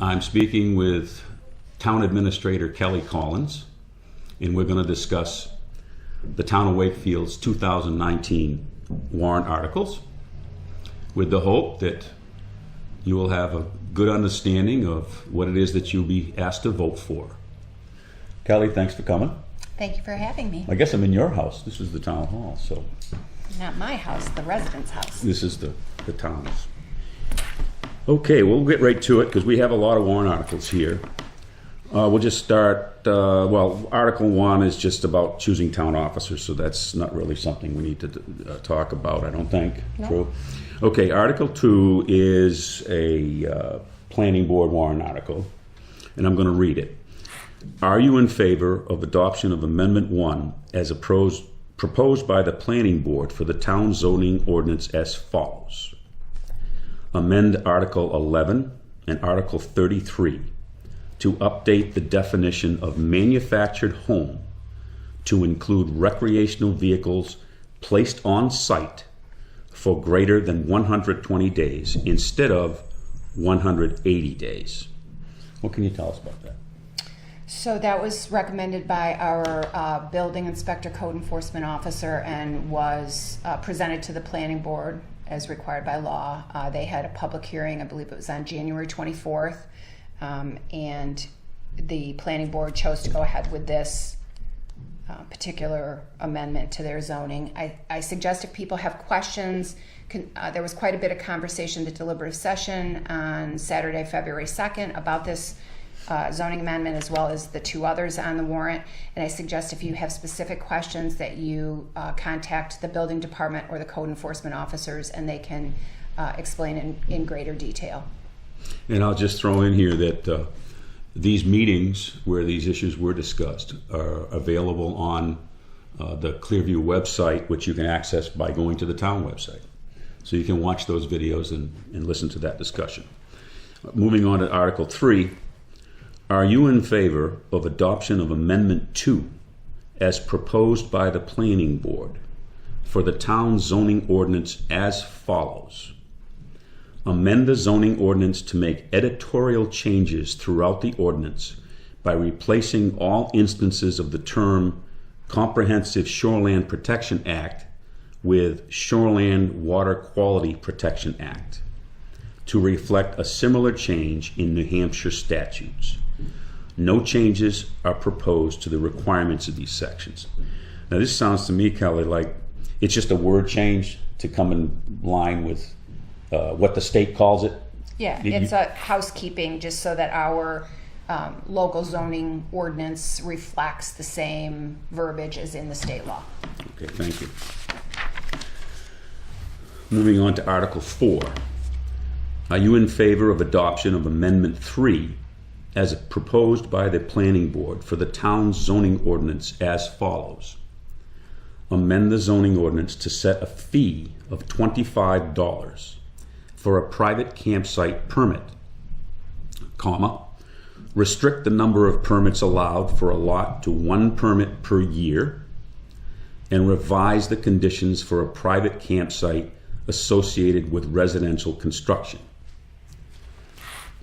I'm speaking with Town Administrator Kelley Collins, and we're going to discuss the Town of Wakefield's 2019 warrant articles with the hope that you will have a good understanding of what it is that you'll be asked to vote for. Kelley, thanks for coming. Thank you for having me. I guess I'm in your house. This is the town hall, so. Not my house, the resident's house. This is the town's. Okay, we'll get right to it because we have a lot of warrant articles here. We'll just start, Article 1 is just about choosing town officers, so that's not really something we need to talk about, I don't think. No. True? Okay, Article 2 is a planning board warrant article, and I'm going to read it. Are you in favor of adoption of Amendment 1 as proposed by the Planning Board for the town zoning ordinance as follows? Amend Article 11 and Article 33 to update the definition of manufactured home to include recreational vehicles placed on site for greater than 120 days instead of 180 days. What can you tell us about that? So that was recommended by our building inspector, code enforcement officer, and was presented to the planning board as required by law. They had a public hearing, I believe it was on January 24th, and the planning board chose to go ahead with this particular amendment to their zoning. I suggest if people have questions, there was quite a bit of conversation at the deliberative session on Saturday, February 2nd about this zoning amendment as well as the two others on the warrant. And I suggest if you have specific questions that you contact the building department or the code enforcement officers and they can explain in greater detail. And I'll just throw in here that these meetings where these issues were discussed are available on the Clearview website, which you can access by going to the town website. So you can watch those videos and listen to that discussion. Moving on to Article 3, are you in favor of adoption of Amendment 2 as proposed by the Planning Board for the town zoning ordinance as follows? Amend the zoning ordinance to make editorial changes throughout the ordinance by replacing all instances of the term Comprehensive Shoreland Protection Act with Shoreland Water Quality Protection Act to reflect a similar change in New Hampshire statutes. No changes are proposed to the requirements of these sections. Now this sounds to me, Kelley, like it's just a word change to come in line with what the state calls it. Yeah, it's a housekeeping just so that our local zoning ordinance reflects the same verbiage as in the state law. Okay, thank you. Moving on to Article 4. Are you in favor of adoption of Amendment 3 as proposed by the Planning Board for the town's zoning ordinance as follows? Amend the zoning ordinance to set a fee of $25 for a private campsite permit, restrict the number of permits allowed for a lot to 1 permit per year, and revise the conditions for a private campsite associated with residential construction.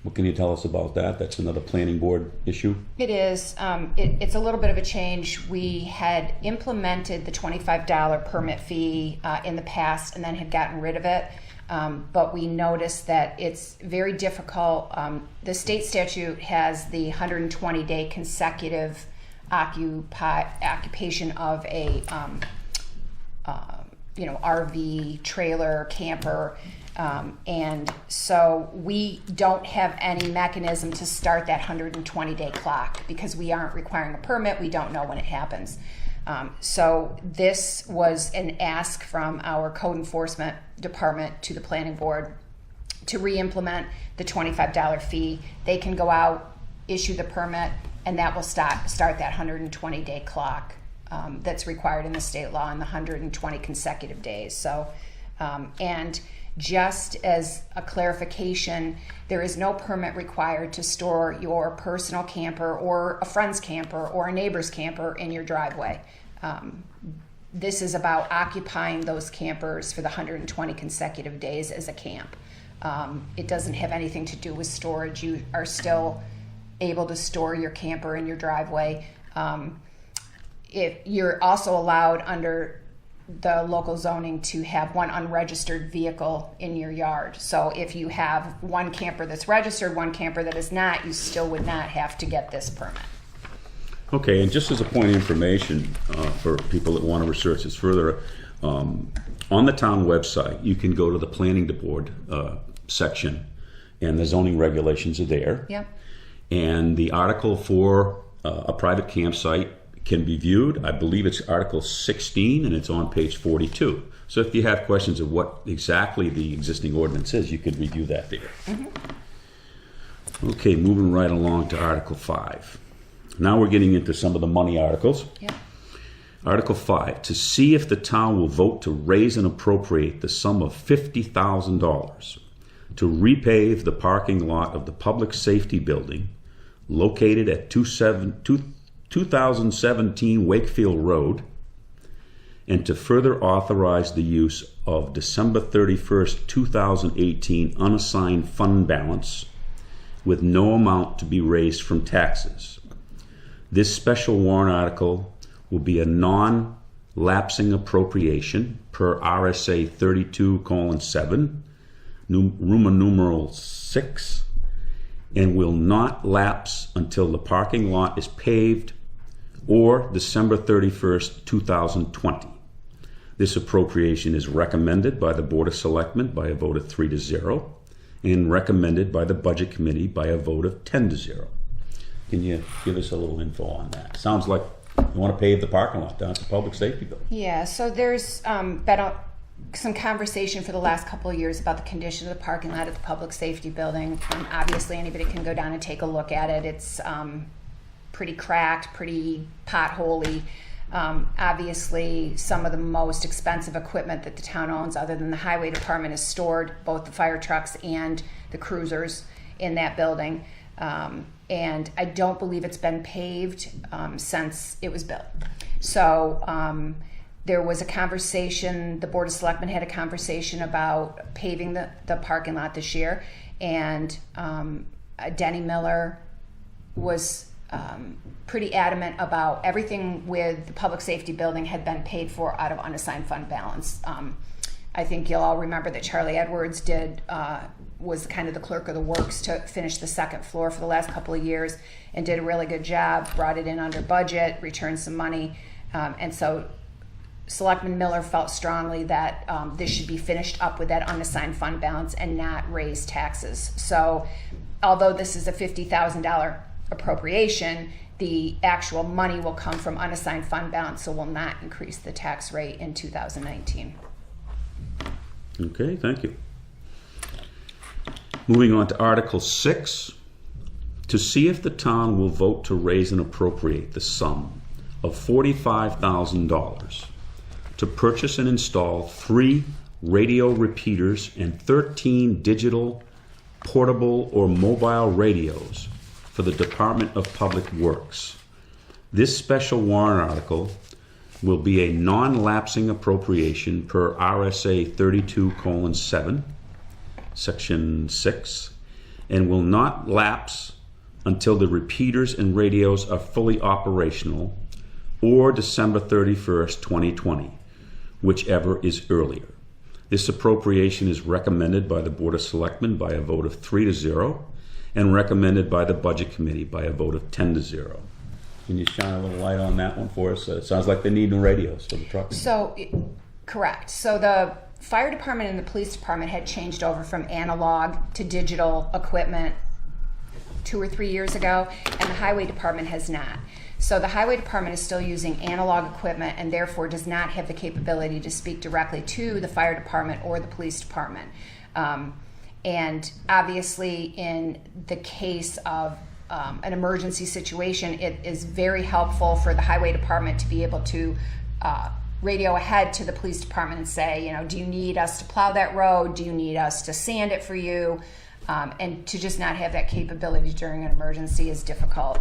What can you tell us about that? That's another planning board issue? It is. It's a little bit of a change. We had implemented the $25 permit fee in the past and then had gotten rid of it. But we noticed that it's very difficult. The state statute has the 120-day consecutive occupation of a RV, trailer, camper. And so we don't have any mechanism to start that 120-day clock because we aren't requiring a permit. We don't know when it happens. So this was an ask from our code enforcement department to the planning board to re-implement the $25 fee. They can go out, issue the permit, and that will start that 120-day clock that's required in the state law in the 120 consecutive days. So, and just as a clarification, there is no permit required to store your personal camper or a friend's camper or a neighbor's camper in your driveway. This is about occupying those campers for the 120 consecutive days as a camp. It doesn't have anything to do with storage. You are still able to store your camper in your driveway. If you're also allowed under the local zoning to have one unregistered vehicle in your yard. So if you have one camper that's registered, one camper that is not, you still would not have to get this permit. Okay, and just as a point of information for people that want to research this further, on the town website, you can go to the planning board section, and the zoning regulations are there. Yep. And the article for a private campsite can be viewed. I believe it's Article 16, and it's on page 42. So if you have questions of what exactly the existing ordinance is, you could review that there. Mm-hmm. Okay, moving right along to Article 5. Now we're getting into some of the money articles. Yep. Article 5, to see if the town will vote to raise and appropriate the sum of $50,000 to repave the parking lot of the Public Safety Building located at 2017 Wakefield Road, and to further authorize the use of December 31st, 2018 unassigned fund balance with no amount to be raised from taxes. This special warrant article will be a non-lapsing appropriation per RSA 32:7, Roman numeral 6, and will not lapse until the parking lot is paved or December 31st, 2020. This appropriation is recommended by the Board of Selectmen by a vote of 3-0 and recommended by the Budget Committee by a vote of 10-0. Can you give us a little info on that? Sounds like you want to pave the parking lot down at the Public Safety Building. Yeah, so there's been some conversation for the last couple of years about the condition of the parking lot at the Public Safety Building. Obviously, anybody can go down and take a look at it. It's pretty cracked, pretty potholey. Obviously, some of the most expensive equipment that the town owns, other than the highway department, is stored, both the fire trucks and the cruisers, in that building. And I don't believe it's been paved since it was built. So there was a conversation, the Board of Selectmen had a conversation about paving the parking lot this year, and Denny Miller was pretty adamant about everything with the Public Safety Building had been paid for out of unassigned fund balance. I think you'll all remember that Charlie Edwards was kind of the clerk of the works to finish the second floor for the last couple of years, and did a really good job, brought it in under budget, returned some money, and so Selectman Miller felt strongly that this should be finished up with that unassigned fund balance and not raise taxes. So although this is a $50,000 appropriation, the actual money will come from unassigned fund balance, so will not increase the tax rate in 2019. Okay, thank you. Moving on to Article 6, to see if the town will vote to raise and appropriate the sum of $45,000 to purchase and install 3 radio repeaters and 13 digital, portable, or mobile radios for the Department of Public Works. This special warrant article will be a non-lapsing appropriation per RSA 32:7, Section 6, and will not lapse until the repeaters and radios are fully operational or December 31st, 2020, whichever is earlier. This appropriation is recommended by the Board of Selectmen by a vote of 3-0 and recommended by the Budget Committee by a vote of 10-0. Can you shine a little light on that one for us? It sounds like they need new radios for the trucks. So, correct. So the fire department and the police department had changed over from analog to digital equipment 2 or 3 years ago, and the highway department has not. So the highway department is still using analog equipment and therefore does not have the capability to speak directly to the fire department or the police department. And obviously in the case of an emergency situation, it is very helpful for the highway department to be able to radio ahead to the police department and say, you know, do you need us to plow that road? Do you need us to sand it for you? And to just not have that capability during an emergency is difficult.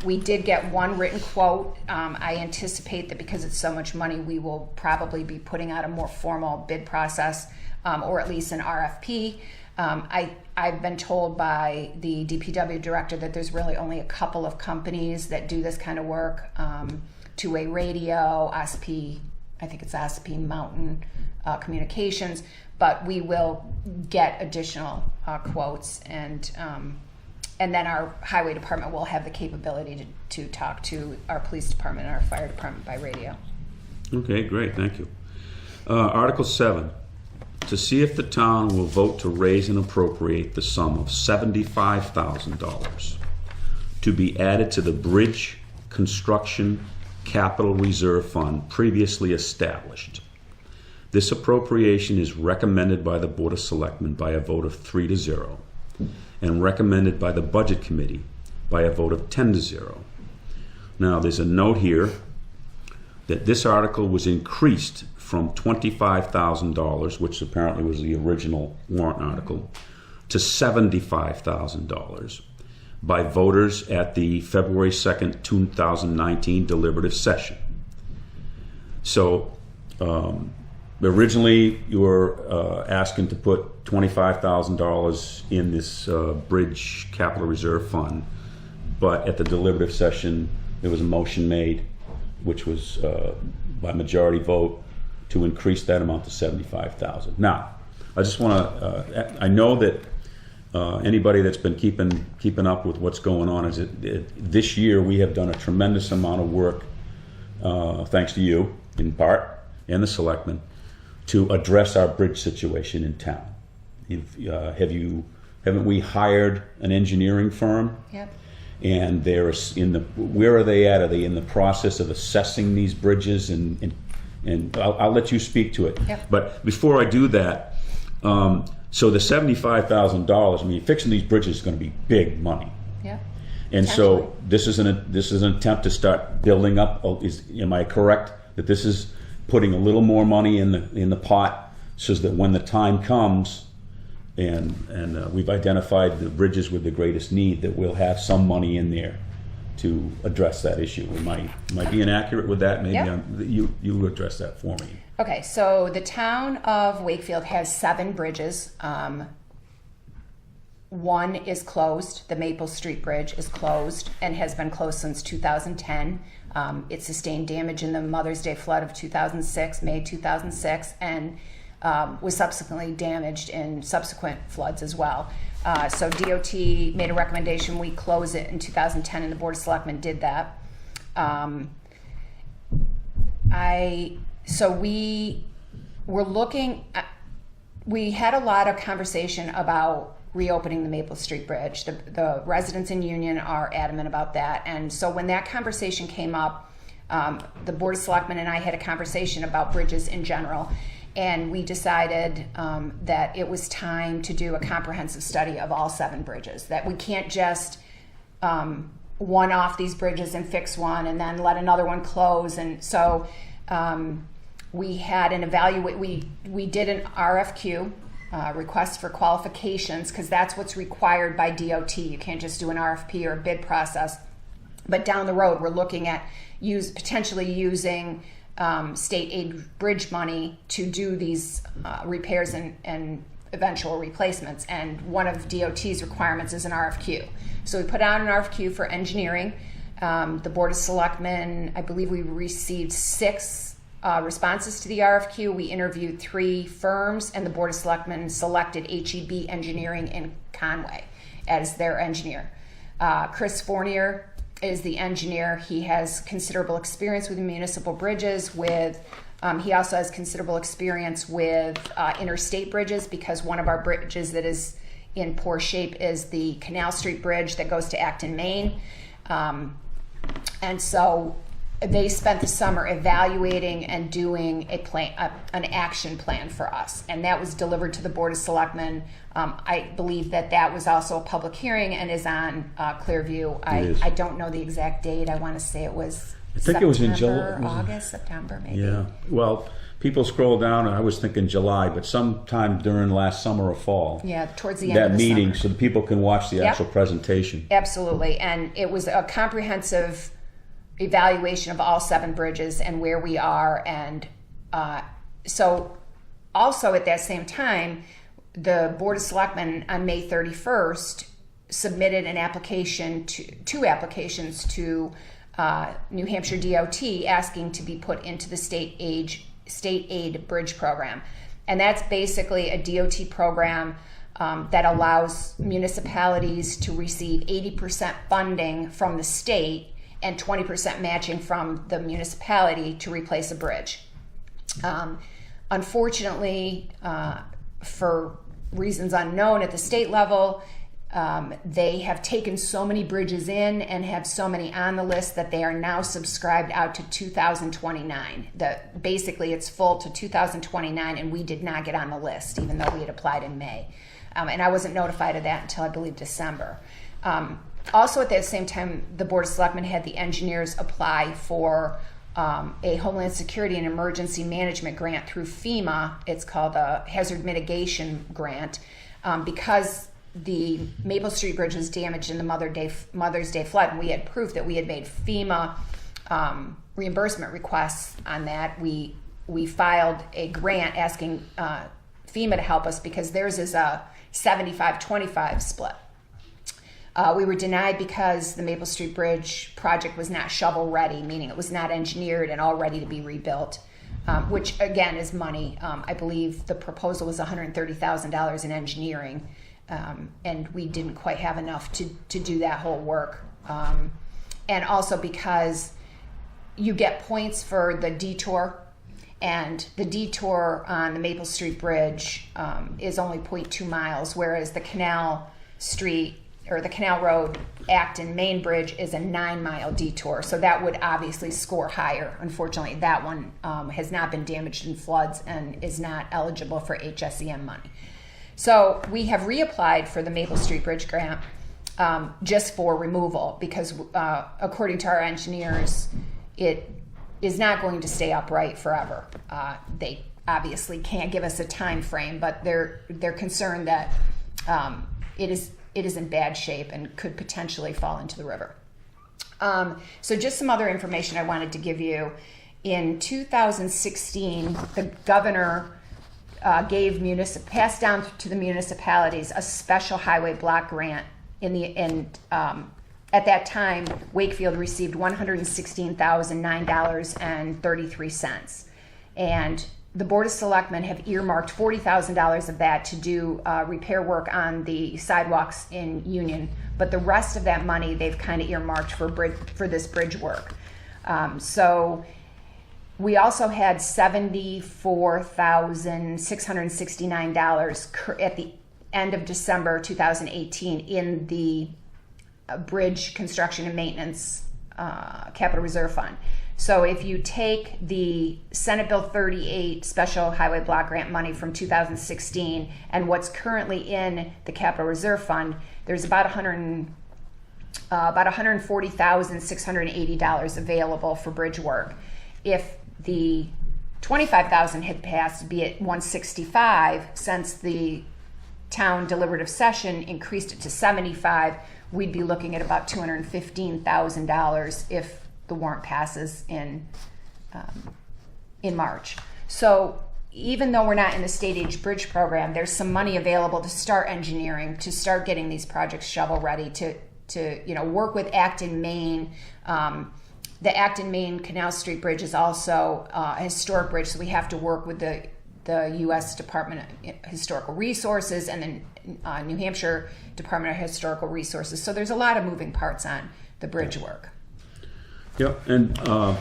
We did get one written quote. I anticipate that because it's so much money, we will probably be putting out a more formal bid process, or at least an RFP. I've been told by the DPW director that there's really only a couple of companies that do this kind of work. Two-way radio, OSP, I think it's OSP Mountain Communications, but we will get additional quotes, and then our highway department will have the capability to talk to our police department and our fire department by radio. Okay, great, thank you. Article 7, to see if the town will vote to raise and appropriate the sum of $75,000 to be added to the Bridge Construction Capital Reserve Fund previously established. This appropriation is recommended by the Board of Selectmen by a vote of 3-0 and recommended by the Budget Committee by a vote of 10-0. Now, there's a note here that this article was increased from $25,000, which apparently was the original warrant article, to $75,000 by voters at the February 2nd, 2019 deliberative session. So originally you were asking to put $25,000 in this Bridge Capital Reserve Fund, but at the deliberative session there was a motion made, which was by majority vote, to increase that amount to $75,000. Now, I just want to, I know that anybody that's been keeping up with what's going on is this year we have done a tremendous amount of work, thanks to you in part and the selectmen, to address our bridge situation in town. Haven't we hired an engineering firm? Yep. And they're where are they at? Are they in the process of assessing these bridges? And I'll let you speak to it. Yep. But before I do that, so the $75,000, I mean, fixing these bridges is going to be big money. Yeah. And so this is an attempt to start building up. Am I correct that this is putting a little more money in the pot, so that when the time comes, and we've identified the bridges with the greatest need, that we'll have some money in there to address that issue? Am I being inaccurate with that? Maybe. Yep. You address that for me. Okay, so the town of Wakefield has 7 bridges. One is closed. The Maple Street Bridge is closed and has been closed since 2010. It sustained damage in the Mother's Day flood of 2006, May 2006, and was subsequently damaged in subsequent floods as well. So DOT made a recommendation. We close it in 2010, and the Board of Selectmen did that. So we were looking at, we had a lot of conversation about reopening the Maple Street Bridge. The residents in Union are adamant about that. And so when that conversation came up, the Board of Selectmen and I had a conversation about bridges in general. And we decided that it was time to do a comprehensive study of all 7 bridges, that we can't just one off these bridges and fix one and then let another one close. And so we had an we did an RFQ, request for qualifications, because that's what's required by DOT. You can't just do an RFP or a bid process. But down the road, we're looking at potentially using state aid bridge money to do these repairs and eventual replacements. And one of DOT's requirements is an RFQ. So we put out an RFQ for engineering. The Board of Selectmen, I believe we received 6 responses to the RFQ. We interviewed 3 firms, and the Board of Selectmen selected HEB Engineering in Conway as their engineer. Chris Fournier is the engineer. He has considerable experience with municipal bridges. He also has considerable experience with interstate bridges, because one of our bridges that is in poor shape is the Canal Street Bridge that goes to Acton, Maine. And so they spent the summer evaluating and doing an action plan for us, and that was delivered to the Board of Selectmen. I believe that was also a public hearing and is on Clearview. I don't know the exact date. I want to say it was. I think it was in July, August, September, maybe. Yeah. Well, people scroll down, and I was thinking July, but sometime during last summer or fall. Yeah, towards the end That of the meeting, summer. so that people can watch the Yep. actual presentation. Absolutely, and it was a comprehensive evaluation of all 7 bridges and where we are, and so also at that same time, the Board of Selectmen on May 31st submitted an application two applications to New Hampshire DOT asking to be put into the state aid bridge program, and that's basically a DOT program that allows municipalities to receive 80% funding from the state and 20% matching from the municipality to replace a bridge. Unfortunately, for reasons unknown at the state level, they have taken so many bridges in and have so many on the list that they are now subscribed out to 2029. Basically, it's full to 2029, and we did not get on the list, even though we had applied in May. And I wasn't notified of that until, I believe, December. Also, at that same time, the Board of Selectmen had the engineers apply for a Homeland Security and Emergency Management grant through FEMA. It's called a Hazard Mitigation Grant, because the Maple Street Bridge was damaged in the Mother's Day flood, and we had proof that we had made FEMA reimbursement requests on that. We filed a grant asking FEMA to help us because theirs is a 75-25 split. We were denied because the Maple Street Bridge project was not shovel ready, meaning it was not engineered and all ready to be rebuilt, which again is money. I believe the proposal was $130,000 in engineering, and we didn't quite have enough to do that whole work. And also because you get points for the detour, and the detour on the Maple Street Bridge is only 0.2 miles, whereas the Canal Road Acton Main Bridge is a 9-mile detour. So that would obviously score higher. Unfortunately, that one has not been damaged in floods and is not eligible for HSEM money. So we have reapplied for the Maple Street Bridge grant just for removal because according to our engineers, it is not going to stay upright forever. They obviously can't give us a time frame, but they're concerned that it is in bad shape and could potentially fall into the river. So just some other information I wanted to give you. In 2016, the governor passed down to the municipalities a special highway block grant. At that time, Wakefield received $116,009.33, and the Board of Selectmen have earmarked $40,000 of that to do repair work on the sidewalks in Union, but the rest of that money they've kind of earmarked for this bridge work. So we also had $74,669 at the end of December 2018 in the Bridge Construction and Maintenance Capital Reserve Fund. So if you take the Senate Bill 38 Special Highway Block Grant money from 2016 and what's currently in the Capital Reserve Fund, there's about $140,680 available for bridge work. If the $25,000 had passed, it'd be at $165. Since the town deliberative session increased it to $75, we'd be looking at about $215,000 if the warrant passes in March. So even though we're not in the state aid bridge program, there's some money available to start engineering, to start getting these projects shovel ready, to work with Acton, Maine. The Acton, Maine Canal Street Bridge is also a historic bridge, so we have to work with the U.S. Department of Historical Resources and the New Hampshire Department of Historical Resources. So there's a lot of moving parts on the bridge work. Yeah, and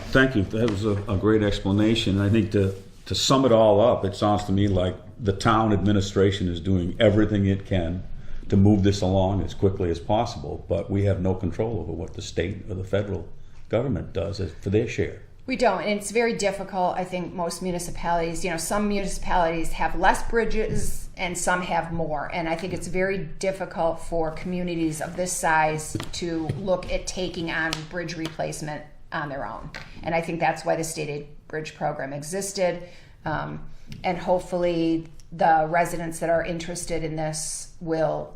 thank you. That was a great explanation. I think to sum it all up, it sounds to me like the town administration is doing everything it can to move this along as quickly as possible, but we have no control over what the state or the federal government does for their share. We don't, and it's very difficult. I think most municipalities, some municipalities have less bridges and some have more, and I think it's very difficult for communities of this size to look at taking on bridge replacement on their own. And I think that's why the state aid bridge program existed. And hopefully the residents that are interested in this will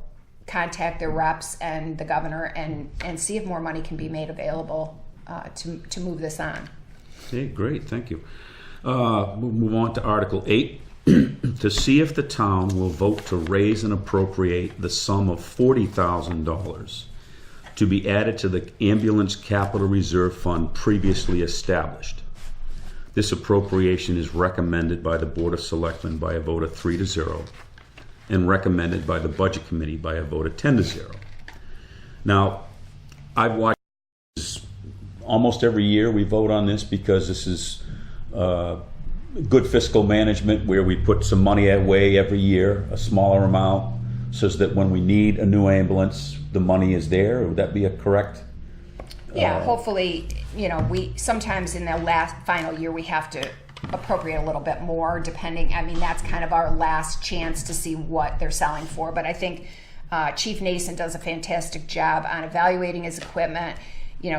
contact their reps and the governor and see if more money can be made available to move this on. Okay, great, thank you. We'll move on to Article 8. To see if the town will vote to raise and appropriate the sum of $40,000 to be added to the Ambulance Capital Reserve Fund previously established. This appropriation is recommended by the Board of Selectmen by a vote of 3-0 and recommended by the Budget Committee by a vote of 10-0. Now, I've watched this almost every year. We vote on this because this is good fiscal management where we put some money away every year, a smaller amount, so that when we need a new ambulance, the money is there. Would that be a correct? Yeah, hopefully, we sometimes in the final year we have to appropriate a little bit more depending. I mean, that's kind of our last chance to see what they're selling for. But I think Chief Nason does a fantastic job on evaluating his equipment,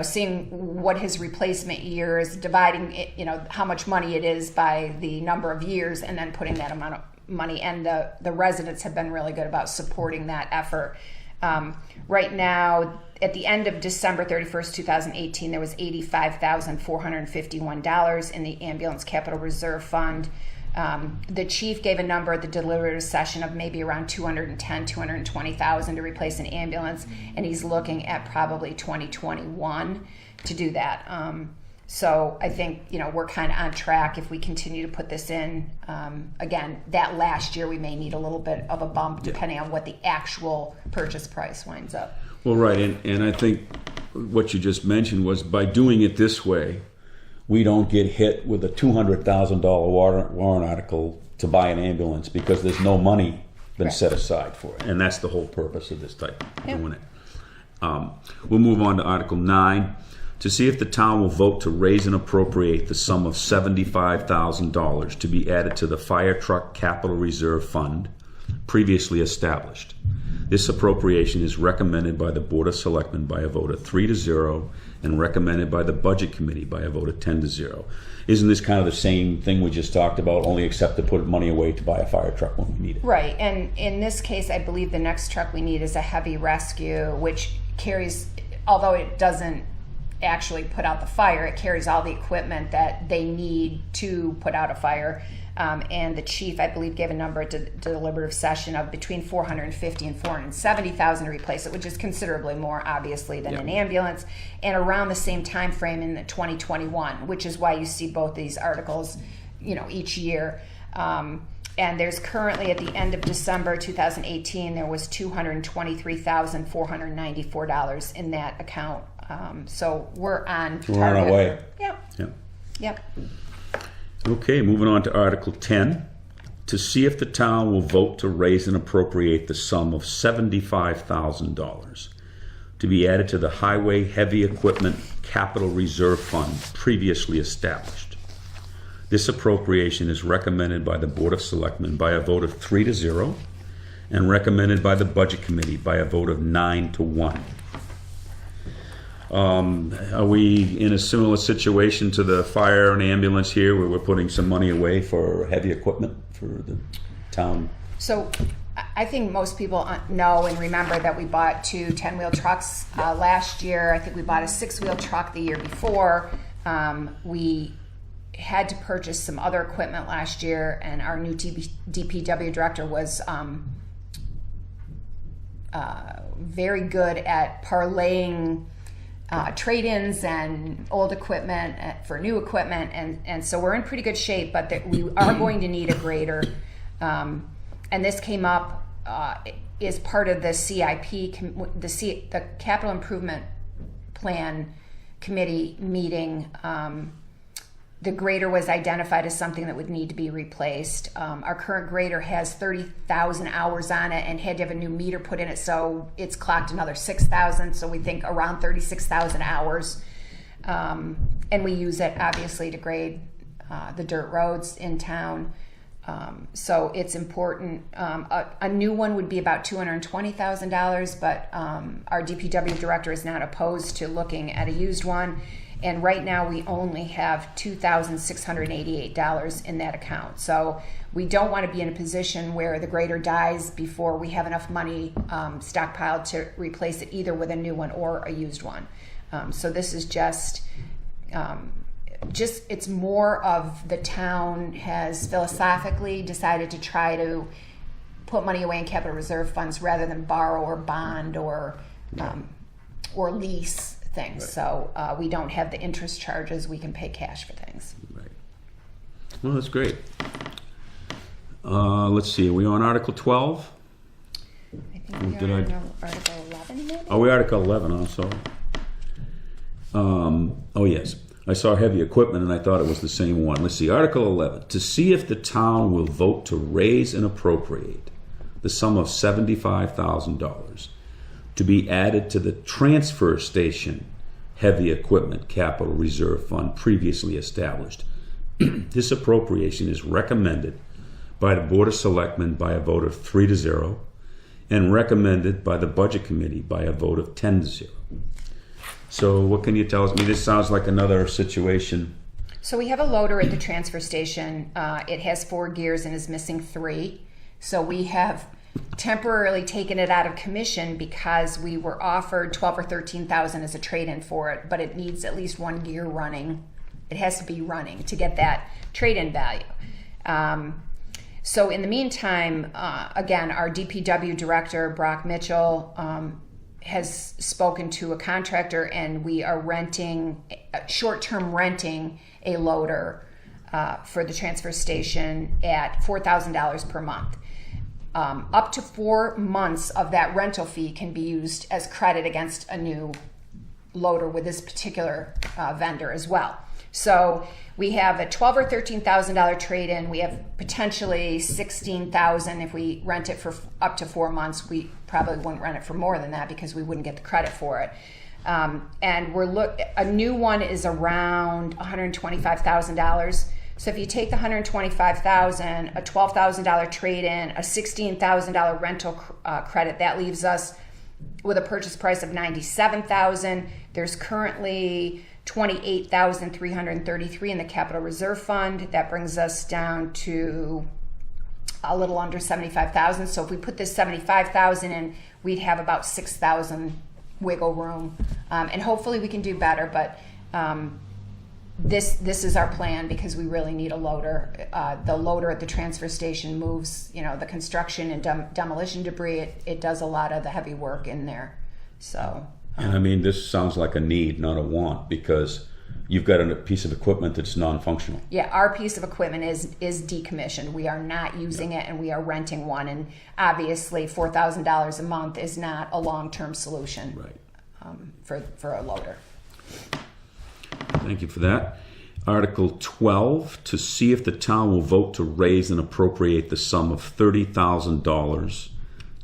seeing what his replacement year is, dividing it, how much money it is by the number of years, and then putting that amount of money. And the residents have been really good about supporting that effort. Right now, at the end of December 31st, 2018, there was $85,451 in the Ambulance Capital Reserve Fund. The chief gave a number at the deliberative session of maybe around $220,000 to replace an ambulance, and he's looking at probably 2021 to do that. So I think, we're kind of on track if we continue to put this in. Again, that last year we may need a little bit of a bump depending on what the actual purchase price winds up. Well, right, and I think what you just mentioned was by doing it this way, we don't get hit with a $200,000 warrant article to buy an ambulance because there's no money been set aside for it. And that's the whole purpose of this type of doing it. We'll move on to Article 9. To see if the town will vote to raise and appropriate the sum of $75,000 to be added to the Fire Truck Capital Reserve Fund previously established. This appropriation is recommended by the Board of Selectmen by a vote of 3-0 and recommended by the Budget Committee by a vote of 10-0. Isn't this kind of the same thing we just talked about, only except to put money away to buy a fire truck when we need it? Right, and in this case, I believe the next truck we need is a heavy rescue, which carries, although it doesn't actually put out the fire, it carries all the equipment that they need to put out a fire. And the chief, I believe, gave a number at the deliberative session of between $450,000 and $470,000 to replace it, which is considerably more, obviously, than an ambulance, and around the same time frame in the 2021, which is why you see both these articles, each year. And there's currently, at the end of December 2018, there was $223,494 in that account. So we're on target. We're on our way. Yep. Okay, moving on to Article 10. To see if the town will vote to raise and appropriate the sum of $75,000 to be added to the Highway Heavy Equipment Capital Reserve Fund previously established. This appropriation is recommended by the Board of Selectmen by a vote of 3-0 and recommended by the Budget Committee by a vote of 9-1. Are we in a similar situation to the fire and ambulance here, where we're putting some money away for heavy equipment for the town? So I think most people know and remember that we bought 2 10-wheel trucks last year. I think we bought a 6-wheel truck the year before. We had to purchase some other equipment last year, and our new DPW director was very good at parlaying trade-ins and old equipment for new equipment, and so we're in pretty good shape, but we are going to need a grader. And this came up as part of the CIP, the Capital Improvement Plan Committee meeting. The grader was identified as something that would need to be replaced. Our current grader has 30,000 hours on it and had to have a new meter put in it, so it's clocked another 6,000, so we think around 36,000 hours. And we use it, obviously, to grade the dirt roads in town. So it's important. A new one would be about $220,000, but our DPW director is not opposed to looking at a used one. And right now we only have $2,688 in that account. So we don't want to be in a position where the grader dies before we have enough money stockpiled to replace it either with a new one or a used one. So this is just it's more of the town has philosophically decided to try to put money away in capital reserve funds rather than borrow or bond or lease things. Right. So we don't have the interest charges. We can pay cash for things. Right. Well, that's great. Let's see. Are we on Article 12? I think we are on Article 11, maybe? Oh, we're Article 11 also. Oh, yes. I saw heavy equipment and I thought it was the same one. Let's see. Article 11. To see if the town will vote to raise and appropriate the sum of $75,000 to be added to the transfer station heavy equipment capital reserve fund previously established. This appropriation is recommended by the Board of Selectmen by a vote of 3-0 and recommended by the Budget Committee by a vote of 10-0. So what can you tell us? I mean, this sounds like another situation. So we have a loader at the transfer station. It has 4 gears and is missing 3. So we have temporarily taken it out of commission because we were offered $12,000 or $13,000 as a trade-in for it, but it needs at least 1 gear running. It has to be running to get that trade-in value. So in the meantime, again, our DPW director, Brock Mitchell, has spoken to a contractor, and we are short-term renting a loader for the transfer station at $4,000 per month. Up to 4 months of that rental fee can be used as credit against a new loader with this particular vendor as well. So we have a $12,000 or $13,000 trade-in. We have potentially $16,000 if we rent it for up to 4 months. We probably wouldn't rent it for more than that because we wouldn't get the credit for it. And a new one is around $125,000. So if you take the $125,000, a $12,000 trade-in, a $16,000 rental credit, that leaves us with a purchase price of $97,000. There's currently $28,333 in the capital reserve fund. That brings us down to a little under $75,000. So if we put this $75,000 in, we'd have about $6,000 wiggle room, and hopefully we can do better. But this is our plan because we really need a loader. The loader at the transfer station moves, the construction and demolition debris. It does a lot of the heavy work in there. So. And I mean, this sounds like a need, not a want, because you've got a piece of equipment that's non-functional. Yeah, our piece of equipment is decommissioned. We are not using it, and we are renting one. And obviously, $4,000 a month is not a long-term solution, right? For a loader. Thank you for that. Article 12, to see if the town will vote to raise and appropriate the sum of $30,000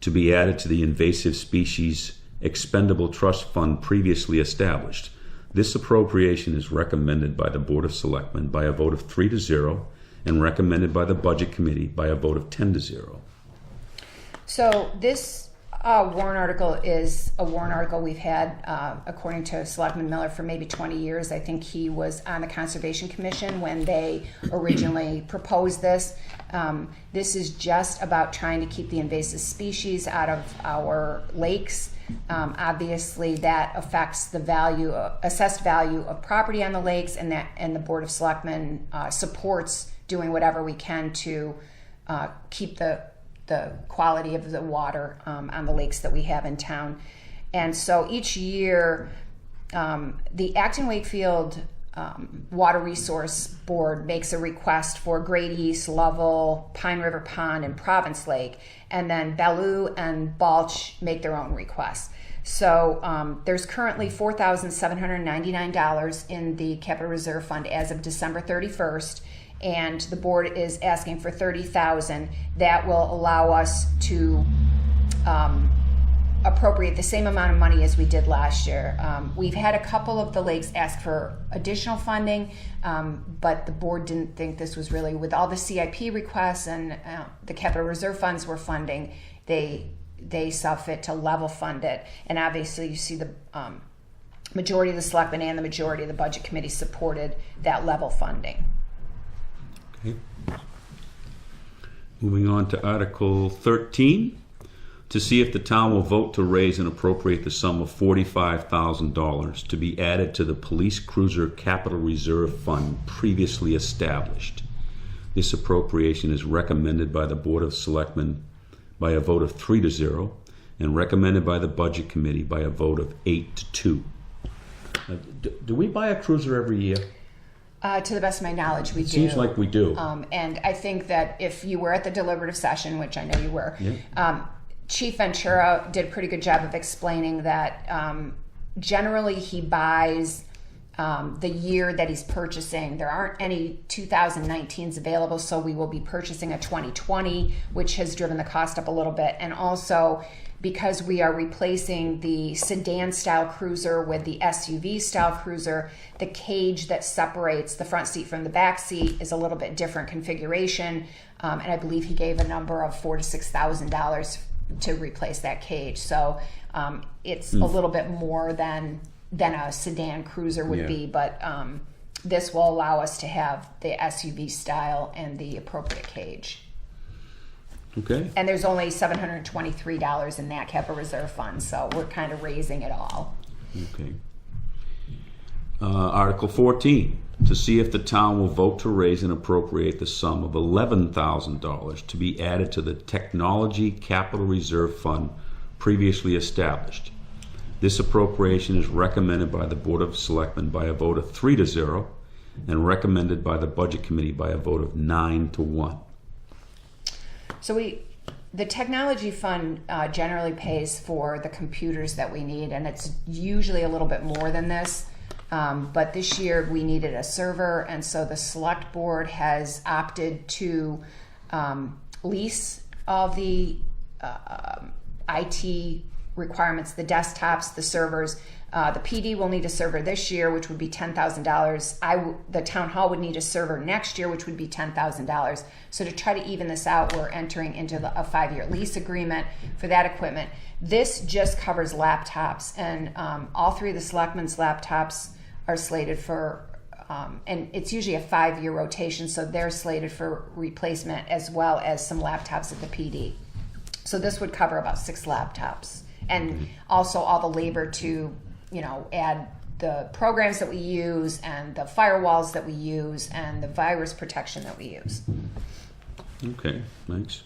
to be added to the invasive species expendable trust fund previously established. This appropriation is recommended by the Board of Selectmen by a vote of 3-0 and recommended by the Budget Committee by a vote of 10-0. So this warrant article is a warrant article we've had, according to Selectman Miller, for maybe 20 years. I think he was on the Conservation Commission when they originally proposed this. This is just about trying to keep the invasive species out of our lakes. Obviously, that affects the assessed value of property on the lakes, and the Board of Selectmen supports doing whatever we can to keep the quality of the water on the lakes that we have in town. And so each year, the Acton Wakefield Water Resource Board makes a request for Great East, Lovell, Pine River Pond, and Province Lake, and then Bellew and Balch make their own requests. So there's currently $4,799 in the Capital Reserve Fund as of December 31st, and the board is asking for $30,000. That will allow us to appropriate the same amount of money as we did last year. We've had a couple of the lakes ask for additional funding, but the board didn't think this was really, with all the CIP requests and the capital reserve funds were funding, they saw fit to level fund it. And obviously you see the majority of the selectmen and the majority of the budget committee supported that level funding. Okay. Moving on to Article 13, to see if the town will vote to raise and appropriate the sum of $45,000 to be added to the Police Cruiser Capital Reserve Fund previously established. This appropriation is recommended by the Board of Selectmen by a vote of 3-0 and recommended by the Budget Committee by a vote of 8-2. Do we buy a cruiser every year? To the best of my knowledge, we do. Seems like we do. And I think that if you were at the deliberative session, which I know you were, Yeah. Chief Ventura did a pretty good job of explaining that generally he buys the year that he's purchasing. There aren't any 2019s available, so we will be purchasing a 2020, which has driven the cost up a little bit. And also, because we are replacing the sedan-style cruiser with the SUV-style cruiser, the cage that separates the front seat from the back seat is a little bit different configuration, and I believe he gave a number of $4,000 to $6,000 to replace that cage. So it's a little bit more than a sedan cruiser would be, but this will allow us to have the SUV style and the appropriate cage. Okay. And there's only $723 in that capital reserve fund, so we're kind of raising it all. Okay. Article 14, to see if the town will vote to raise and appropriate the sum of $11,000 to be added to the Technology Capital Reserve Fund previously established. This appropriation is recommended by the Board of Selectmen by a vote of 3-0 and recommended by the Budget Committee by a vote of 9-1. So the technology fund generally pays for the computers that we need, and it's usually a little bit more than this. But this year we needed a server, and so the select board has opted to lease all the IT requirements, the desktops, the servers. The PD will need a server this year, which would be $10,000. The town hall would need a server next year, which would be $10,000. So to try to even this out, we're entering into a 5-year lease agreement for that equipment. This just covers laptops, and all three of the selectmen's laptops are slated for, and it's usually a 5-year rotation, so they're slated for replacement as well as some laptops at the PD. So this would cover about 6 laptops, and also all the labor to add the programs that we use and the firewalls that we use and the virus protection that we use. Okay, thanks.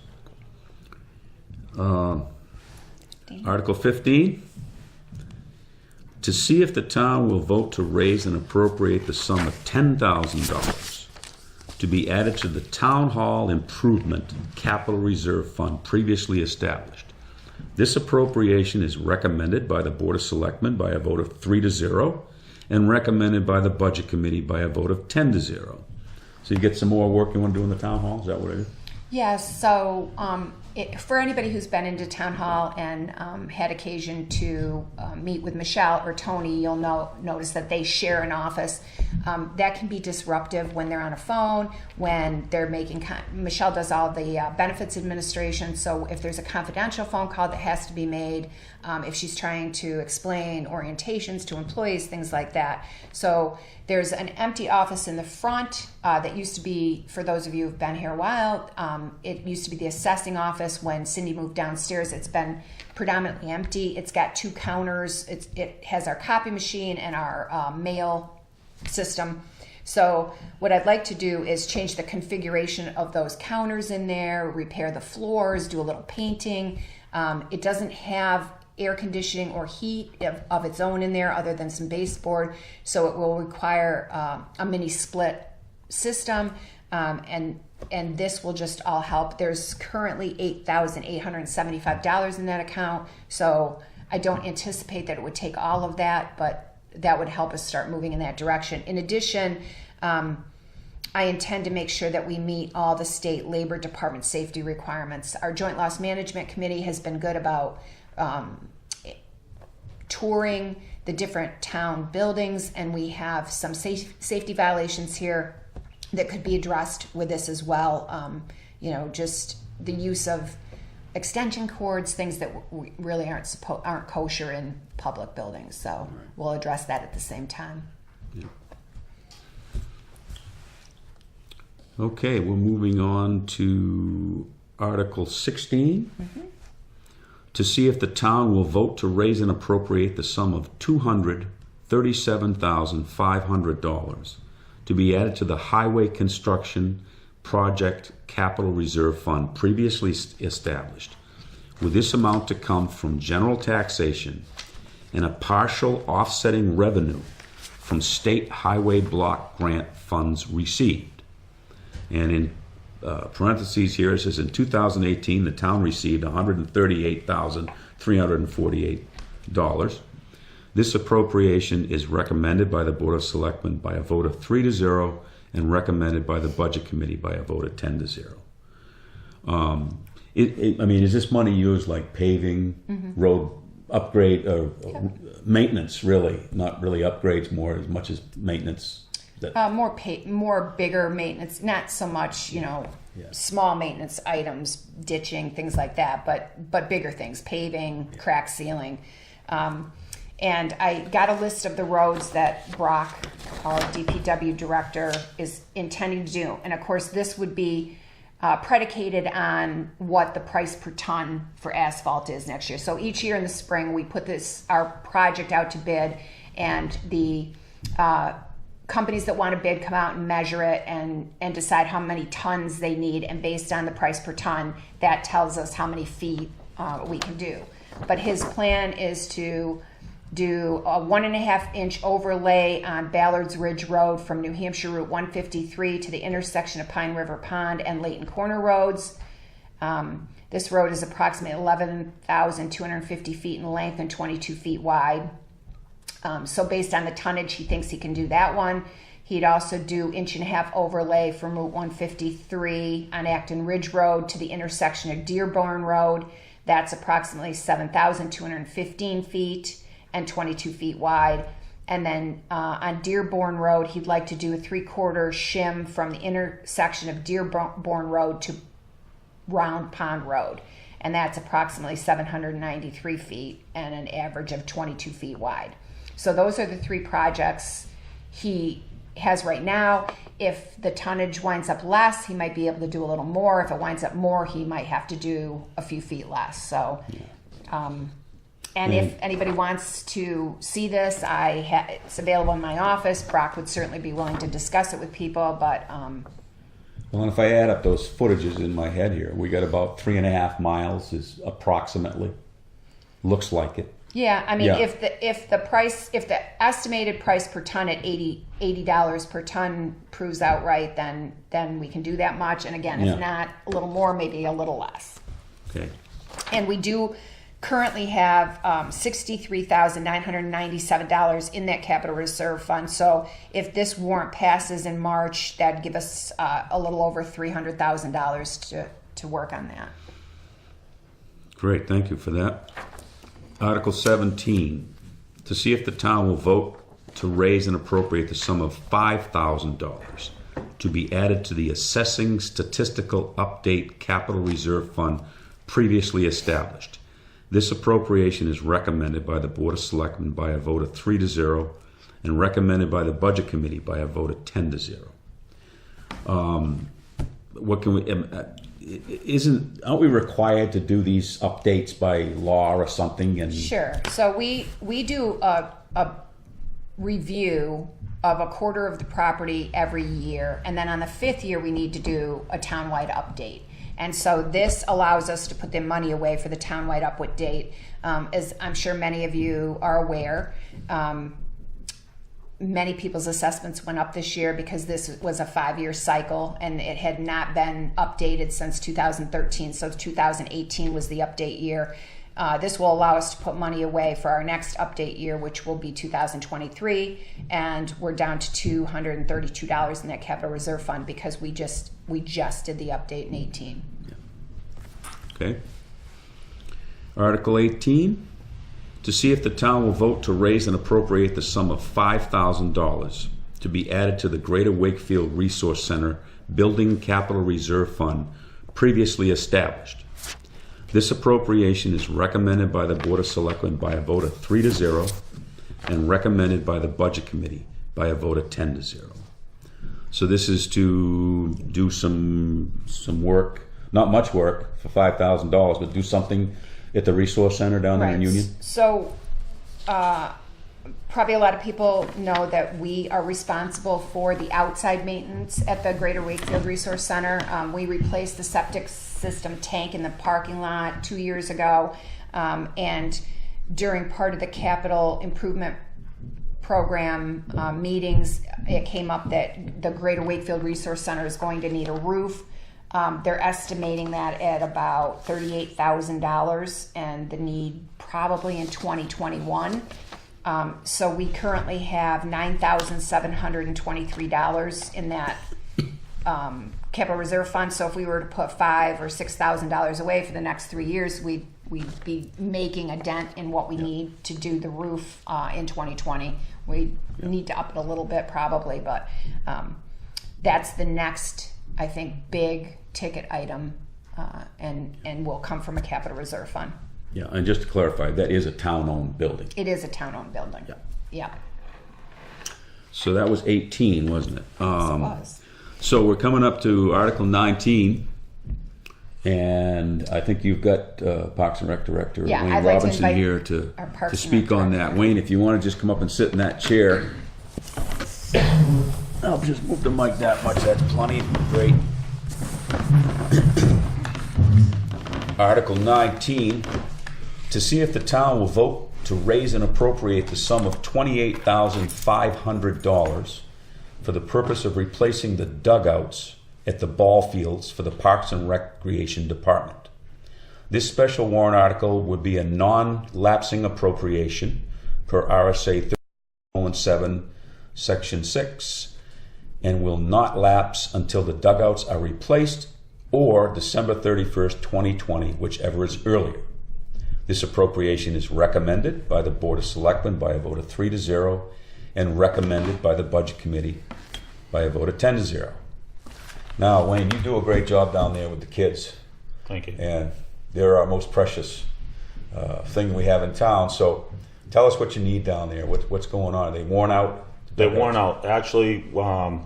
Article 15, to see if the town will vote to raise and appropriate the sum of $10,000 to be added to the Town Hall Improvement Capital Reserve Fund previously established. This appropriation is recommended by the Board of Selectmen by a vote of 3-0 and recommended by the Budget Committee by a vote of 10-0. So you get some more work you want to do in the Town Hall? Is that what it is? Yes, so for anybody who's been into Town Hall and had occasion to meet with Michelle or Tony, you'll notice that they share an office. That can be disruptive when they're on a phone, when they're making, Michelle does all the benefits administration, so if there's a confidential phone call that has to be made, if she's trying to explain orientations to employees, things like that. So there's an empty office in the front that used to be, for those of you who've been here a while, it used to be the assessing office. When Cindy moved downstairs, it's been predominantly empty. It's got 2 counters. It has our copy machine and our mail system. So what I'd like to do is change the configuration of those counters in there, repair the floors, do a little painting. It doesn't have air conditioning or heat of its own in there other than some baseboard, so it will require a mini split system, and this will just all help. There's currently $8,875 in that account, so I don't anticipate that it would take all of that, but that would help us start moving in that direction. In addition, I intend to make sure that we meet all the state labor department safety requirements. Our Joint Loss Management Committee has been good about touring the different town buildings, and we have some safety violations here that could be addressed with this as well. Just the use of extension cords, things that really aren't kosher in public buildings. So we'll address that at the same time. Yeah. Okay, we're moving on to Article 16. To see if the town will vote to raise and appropriate the sum of $237,500 to be added to the Highway Construction Project Capital Reserve Fund previously established, with this amount to come from general taxation and a partial offsetting revenue from state highway block grant funds received. And in parentheses here, it says in 2018, the town received $138,348. This appropriation is recommended by the Board of Selectmen by a vote of 3-0 and recommended by the Budget Committee by a vote of 10-0. I mean, is this money used like paving, road upgrade, or maintenance, really? Not really upgrades more as much as maintenance? More bigger maintenance, not so much, small maintenance items, ditching, things like that, but bigger things, paving, crack sealing. And I got a list of the roads that Brock, our DPW director, is intending to do. And of course, this would be predicated on what the price per ton for asphalt is next year. So each year in the spring, we put our project out to bid, and the companies that want to bid come out and measure it and decide how many tons they need. And based on the price per ton, that tells us how many feet we can do. But his plan is to do a 1.5-inch overlay on Ballard's Ridge Road from New Hampshire Route 153 to the intersection of Pine River Pond and Layton Corner Roads. This road is approximately 11,250 feet in length and 22 feet wide. So based on the tonnage, he thinks he can do that one. He'd also do 1.5-inch overlay from Route 153 on Acton Ridge Road to the intersection of Dearborn Road. That's approximately 7,215 feet and 22 feet wide. And then on Dearborn Road, he'd like to do a 3/4 shim from the intersection of Dearborn Road to Round Pond Road. And that's approximately 793 feet and an average of 22 feet wide. So those are the 3 projects he has right now. If the tonnage winds up less, he might be able to do a little more. If it winds up more, he might have to do a few feet less. So, and if anybody wants to see this, it's available in my office. Brock would certainly be willing to discuss it with people, but... Well, and if I add up those footages in my head here, we got about 3.5 miles is approximately. Looks like it. Yeah, I mean, if the estimated price per ton at $80 per ton proves out right, then we can do that much. And again, if not, a little more, maybe a little less. Okay. And we do currently have $63,997 in that capital reserve fund. So if this warrant passes in March, that'd give us a little over $300,000 to work on that. Great, thank you for that. Article 17, to see if the town will vote to raise and appropriate the sum of $5,000 to be added to the Assessing Statistical Update Capital Reserve Fund previously established. This appropriation is recommended by the Board of Selectmen by a vote of 3-0 and recommended by the Budget Committee by a vote of 10-0. What can we... aren't we required to do these updates by law or something? And sure. So we do a review of 1/4 of the property every year, and then on the 5th year we need to do a townwide update. And so this allows us to put the money away for the townwide update. As I'm sure many of you are aware, many people's assessments went up this year because this was a 5-year cycle and it had not been updated since 2013. So 2018 was the update year. This will allow us to put money away for our next update year, which will be 2023. And we're down to $232 in that capital reserve fund because we just did the update in 18. Okay. Article 18. To see if the town will vote to raise and appropriate the sum of $5,000 to be added to the Greater Wakefield Resource Center Building Capital Reserve Fund previously established. This appropriation is recommended by the Board of Selectmen by a vote of 3-0 and recommended by the Budget Committee by a vote of 10-0. So this is to do some work, not much work for $5,000, but do something at the Resource Center down there in Union? So, probably a lot of people know that we are responsible for the outside maintenance at the Greater Wakefield Resource Center. We replaced the septic system tank in the parking lot 2 years ago, and during part of the capital improvement program meetings, it came up that the Greater Wakefield Resource Center is going to need a roof. They're estimating that at about $38,000 and the need probably in 2021. So we currently have $9,723 in that capital reserve fund. So if we were to put $5,000 or $6,000 away for the next 3 years, we'd be making a dent in what we need to do the roof in 2020. We need to up it a little bit probably, but that's the next, I think, big ticket item, and will come from a capital reserve fund. Yeah, and just to clarify, that is a town-owned building. It is a town-owned building. Yeah. Yeah. So that was 18, wasn't it? Yes, it was. So we're coming up to Article 19, and I think you've got Parks and Rec Director Yeah, Wayne I'd like to Robinson invite here to our Parks and speak Rec on Director. that. Wayne, if you want to just come up and sit in that chair. I'll just move the mic that much, that's plenty. Great. Article 19, to see if the town will vote to raise and appropriate the sum of $28,500 for the purpose of replacing the dugouts at the ball fields for the Parks and Recreation Department. This special warrant article would be a non-lapsing appropriation per RSA 30:7, Section 6, and will not lapse until the dugouts are replaced or December 31st, 2020, whichever is earlier. This appropriation is recommended by the Board of Selectmen by a vote of 3-0 and recommended by the Budget Committee by a vote of 10-0. Now, Wayne, you do a great job down there with the kids. Thank you. And they're our most precious thing we have in town. So tell us what you need down there. What's going on? Are they worn out? They're worn out. Actually,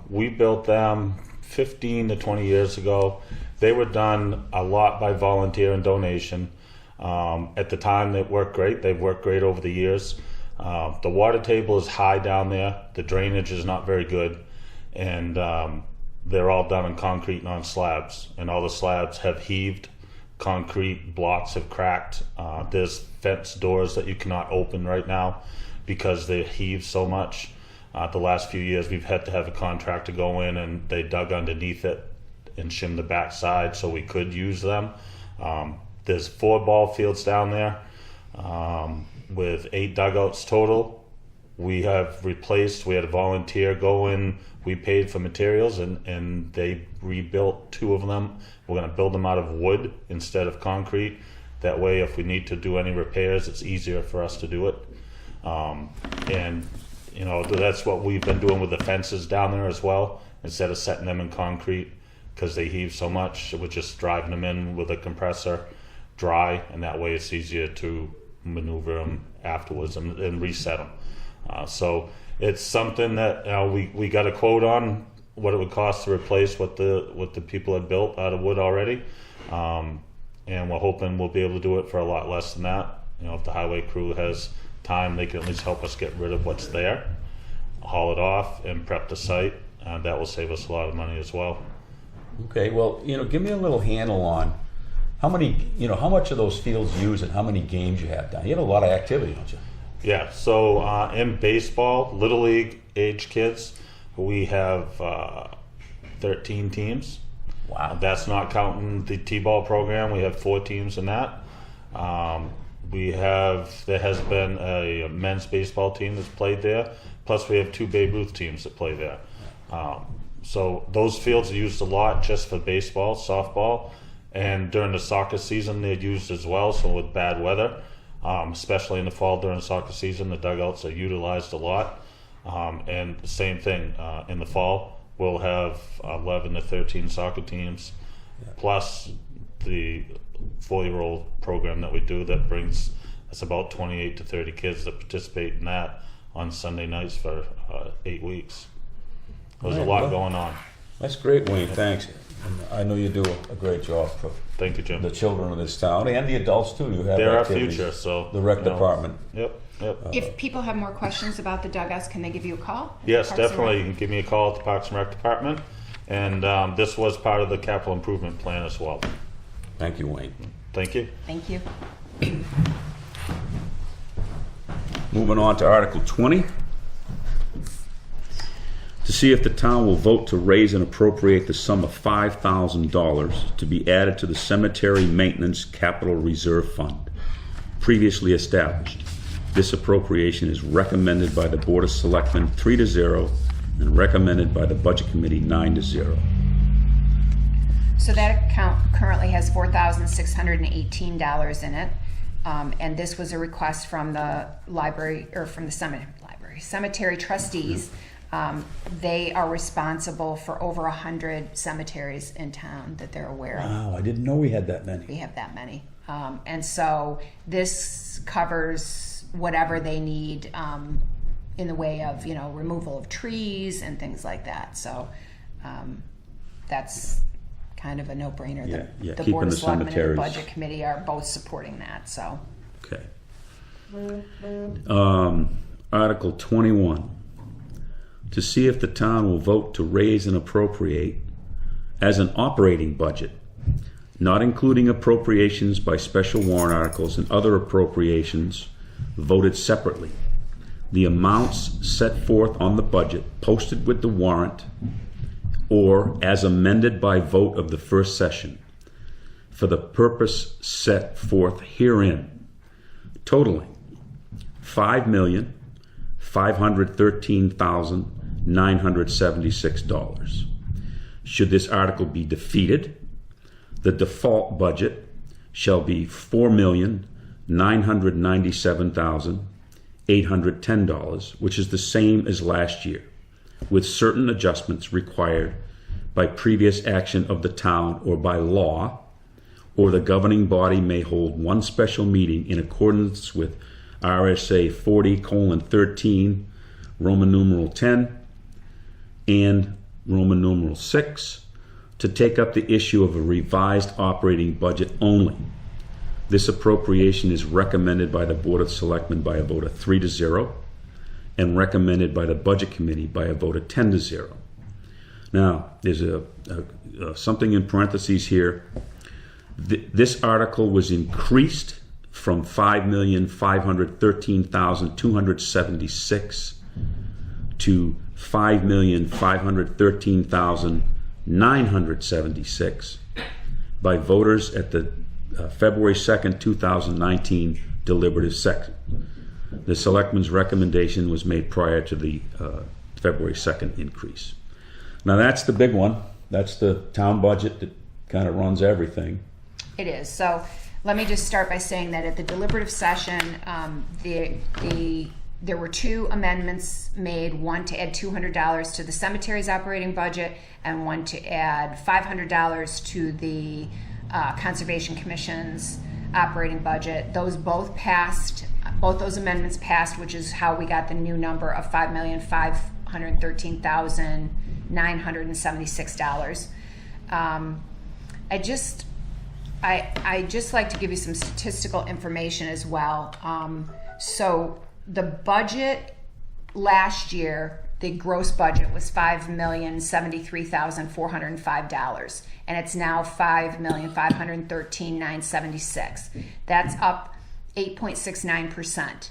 we built them 15 to 20 years ago. They were done a lot by volunteer and donation. At the time, they worked great. They've worked great over the years. The water table is high down there. The drainage is not very good. And they're all done in concrete and on slabs. And all the slabs have heaved. Concrete blocks have cracked. There's fence doors that you cannot open right now because they heave so much. The last few years, we've had to have a contractor go in and they dug underneath it and shim the backside so we could use them. There's 4 ball fields down there with 8 dugouts total. We have replaced, we had a volunteer go in, we paid for materials and they rebuilt 2 of them. We're gonna build them out of wood instead of concrete. That way, if we need to do any repairs, it's easier for us to do it. And you know, that's what we've been doing with the fences down there as well. Instead of setting them in concrete because they heave so much, we're just driving them in with a compressor dry, and that way it's easier to maneuver them afterwards and reset them. So it's something that we got a quote on what it would cost to replace what the people had built out of wood already, and we're hoping we'll be able to do it for a lot less than that. You know, if the highway crew has time, they can at least help us get rid of what's there, haul it off, and prep the site. That will save us a lot of money as well. Okay, well, give me a little handle on how much of those fields use and how many games you have down. You have a lot of activity, don't you? Yeah, so in baseball, Little League age kids, we have 13 teams. Wow. That's not counting the T-ball program. We have 4 teams in that. There has been a men's baseball team that's played there. Plus we have 2 Babe Ruth teams that play there. So those fields are used a lot just for baseball, softball, and during the soccer season they're used as well. So with bad weather, especially in the fall during soccer season, the dugouts are utilized a lot. And the same thing in the fall, we'll have 11 to 13 soccer teams, plus the 4-year-old program that we do that brings us about 28 to 30 kids that participate in that on Sunday nights for 8 weeks. There's a lot going on. That's great, Wayne, thanks. And I know you do a great job for Thank you, Jim. the children of this town and the adults too. You have They're our activities. future, so The rec you know. department. Yep. If people have more questions about the dugouts, can they give you a call? Yes, Parks and definitely. You Rec? can give me a call at the Parks and Rec Department. And this was part of the capital improvement plan as well. Thank you, Wayne. Thank you. Thank you. Moving on to Article 20. To see if the town will vote to raise and appropriate the sum of $5,000 to be added to the Cemetery Maintenance Capital Reserve Fund, previously established. This appropriation is recommended by the Board of Selectmen 3-0 and recommended by the Budget Committee 9-0. So that account currently has $4,618 in it. And this was a request from the library, or from the cemetery trustees. They are responsible for over 100 cemeteries in town that they're aware of. Wow, I didn't know we had that many. We have that many. And so this covers whatever they need in the way of, removal of trees and things like that. So that's kind of a no-brainer. Yeah, The keeping Board of the Selectmen and the cemeteries. Budget Committee are both supporting that, so. Okay. Article 21. To see if the town will vote to raise and appropriate as an operating budget, not including appropriations by special warrant articles and other appropriations voted separately, the amounts set forth on the budget posted with the warrant or as amended by vote of the first session for the purpose set forth herein, totaling $5,513,976. Should this article be defeated, the default budget shall be $4,997,810, which is the same as last year, with certain adjustments required by previous action of the town or by law, or the governing body may hold one special meeting in accordance with RSA 40:13, Roman numeral 10, and Roman numeral 6, to take up the issue of a revised operating budget only. This appropriation is recommended by the Board of Selectmen by a vote of 3-0 and recommended by the Budget Committee by a vote of 10-0. Now, there's something in parentheses here. This article was increased from $5,513,276 to $5,513,976 by voters at the February 2nd, 2019 deliberative session. The Selectmen's recommendation was made prior to the February 2nd increase. Now that's the big one. That's the town budget that kind of runs everything. It is. So let me just start by saying that at the deliberative session, there were two amendments made, one to add $200 to the cemetery's operating budget and one to add $500 to the Conservation Commission's operating budget. Those both passed, both those amendments passed, which is how we got the new number of $5,513,976. I just like to give you some statistical information as well. So the budget last year, the gross budget was $5,073,405, and it's now $5,513,976. That's up 8.69%.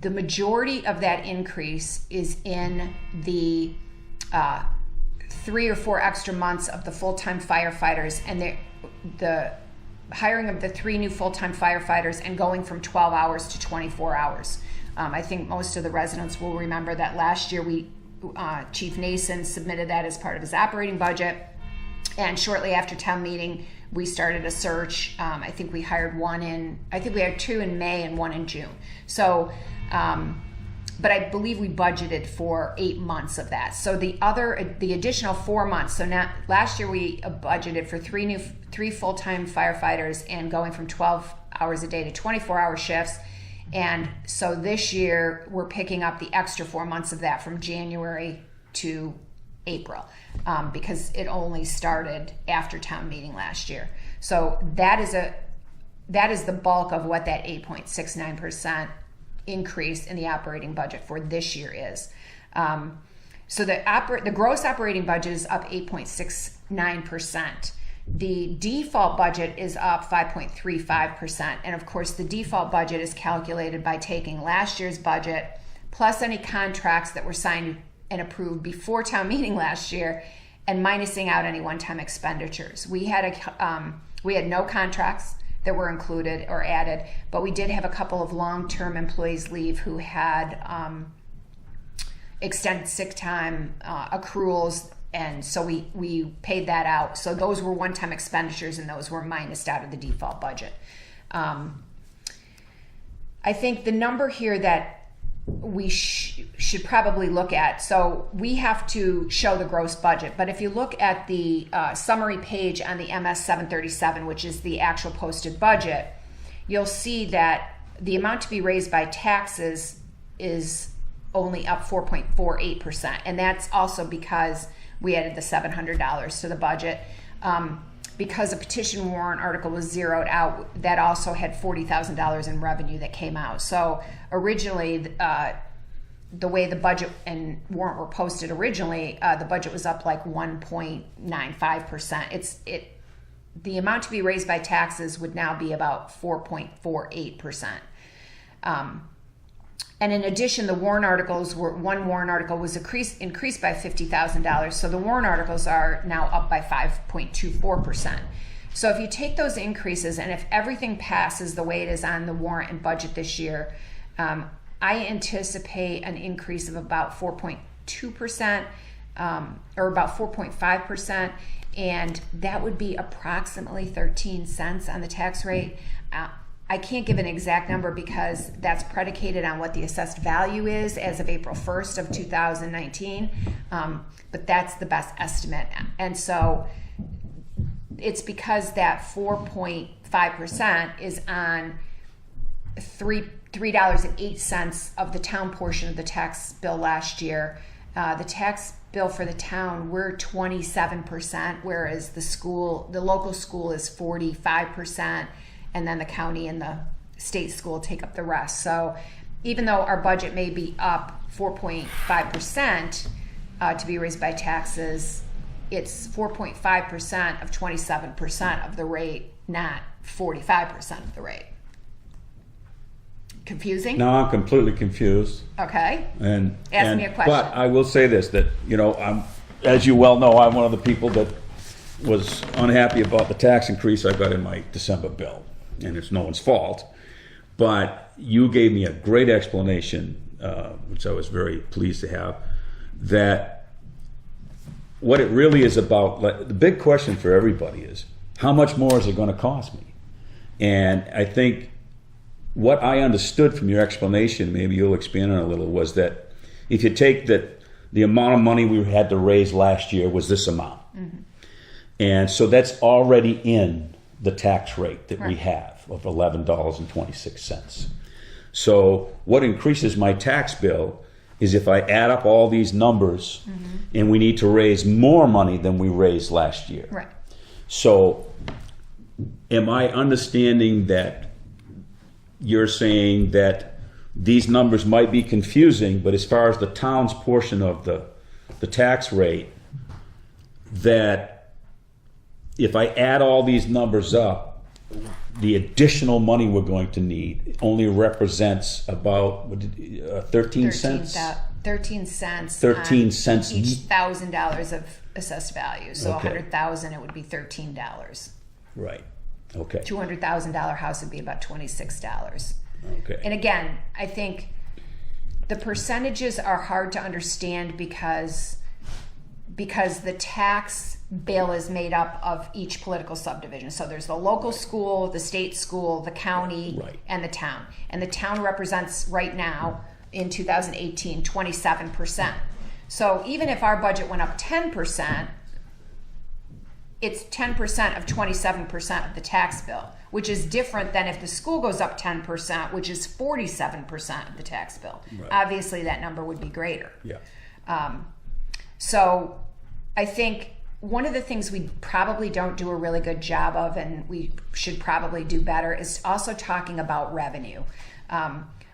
The majority of that increase is in the 3 or 4 extra months of the full-time firefighters and the hiring of the 3 new full-time firefighters and going from 12 hours to 24 hours. I think most of the residents will remember that last year Chief Nason submitted that as part of his operating budget, and shortly after town meeting we started a search. I think we had 2 in May and 1 in June. So but I believe we budgeted for 8 months of that. So the additional 4 months. So now last year we budgeted for three full-time firefighters and going from 12 hours a day to 24-hour shifts. And so this year we're picking up the extra 4 months of that from January to April, because it only started after town meeting last year. So that is the bulk of what that 8.69% increase in the operating budget for this year is. So the gross operating budget is up 8.69%. The default budget is up 5.35%. And of course, the default budget is calculated by taking last year's budget plus any contracts that were signed and approved before town meeting last year and minusing out any one-time expenditures. We had no contracts that were included or added, but we did have a couple of long-term employees leave who had extended sick time accruals, and so we paid that out. So those were one-time expenditures, and those were minused out of the default budget. I think the number here that we should probably look at, so we have to show the gross budget, but if you look at the summary page on the MS 737, which is the actual posted budget, you'll see that the amount to be raised by taxes is only up 4.48%, and that's also because we added the $700 to the budget. Because a petition warrant article was zeroed out, that also had $40,000 in revenue that came out. So originally, the way the budget and warrant were posted originally, the budget was up like 1.95%. The amount to be raised by taxes would now be about 4.48%. And in addition, the warrant articles one warrant article was increased by $50,000. So the warrant articles are now up by 5.24%. So if you take those increases, and if everything passes the way it is on the warrant and budget this year, I anticipate an increase of about 4.2%, or about 4.5%, and that would be approximately 13 cents on the tax rate. I can't give an exact number because that's predicated on what the assessed value is as of April 1st of 2019, but that's the best estimate. And so it's because that 4.5% is on $3.08 of the town portion of the tax bill last year. The tax bill for the town, we're 27%, whereas the local school is 45%. And then the county and the state school take up the rest. So even though our budget may be up 4.5% to be raised by taxes, it's 4.5% of 27% of the rate, not 45% of the rate. Confusing? No, I'm completely confused. Okay. And Ask me a question. But I will say this, that, as you well know, I'm one of the people that was unhappy about the tax increase I got in my December bill. And it's no one's fault, but you gave me a great explanation, which I was very pleased to have, that what it really is about, the big question for everybody is, how much more is it going to cost me? And I think what I understood from your explanation, maybe you'll expand on it a little, was that if you take that the amount of money we had to raise last year was this amount. Mm-hmm. And so that's already in the tax rate that we have of $11.26. So what increases my tax bill is if I add up all these numbers, mm-hmm. and we need to raise more money than we raised last year. Right. So am I understanding that you're saying that these numbers might be confusing, but as far as the town's portion of the tax rate, that if I add all these numbers up, the additional money we're going to need only represents about 13 cents? 13 cents. 13 cents each $1,000 of assessed value. So Okay. $100,000, it would be $13. Right. Okay. $200,000 house would be about $26. Okay. And again, I think the percentages are hard to understand because the tax bill is made up of each political subdivision. So there's the local school, the state school, the county, Right. and the town. And the town represents right now in 2018, 27%. So even if our budget went up 10%, it's 10% of 27% of the tax bill, which is different than if the school goes up 10%, which is 47% of the tax bill. Right. Obviously, that number would be greater. Yeah. So I think one of the things we probably don't do a really good job of, and we should probably do better, is also talking about revenue.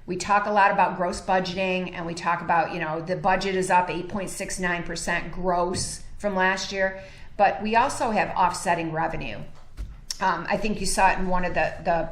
We talk a lot about gross budgeting, and we talk about, the budget is up 8.69% gross from last year, but we also have offsetting revenue. I think you saw it in one of the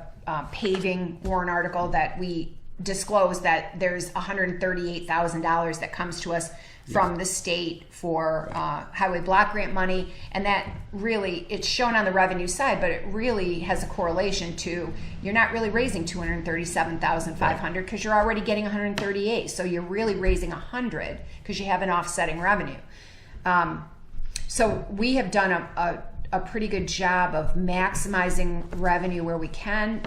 paving warrant article that we disclosed that there's $138,000 that comes to us from the state for highway block grant money, and that really, it's shown on the revenue side, but it really has a correlation to, you're not really raising $237,500 because you're already getting $138, so you're really raising $100 because you have an offsetting revenue. So we have done a pretty good job of maximizing revenue where we can.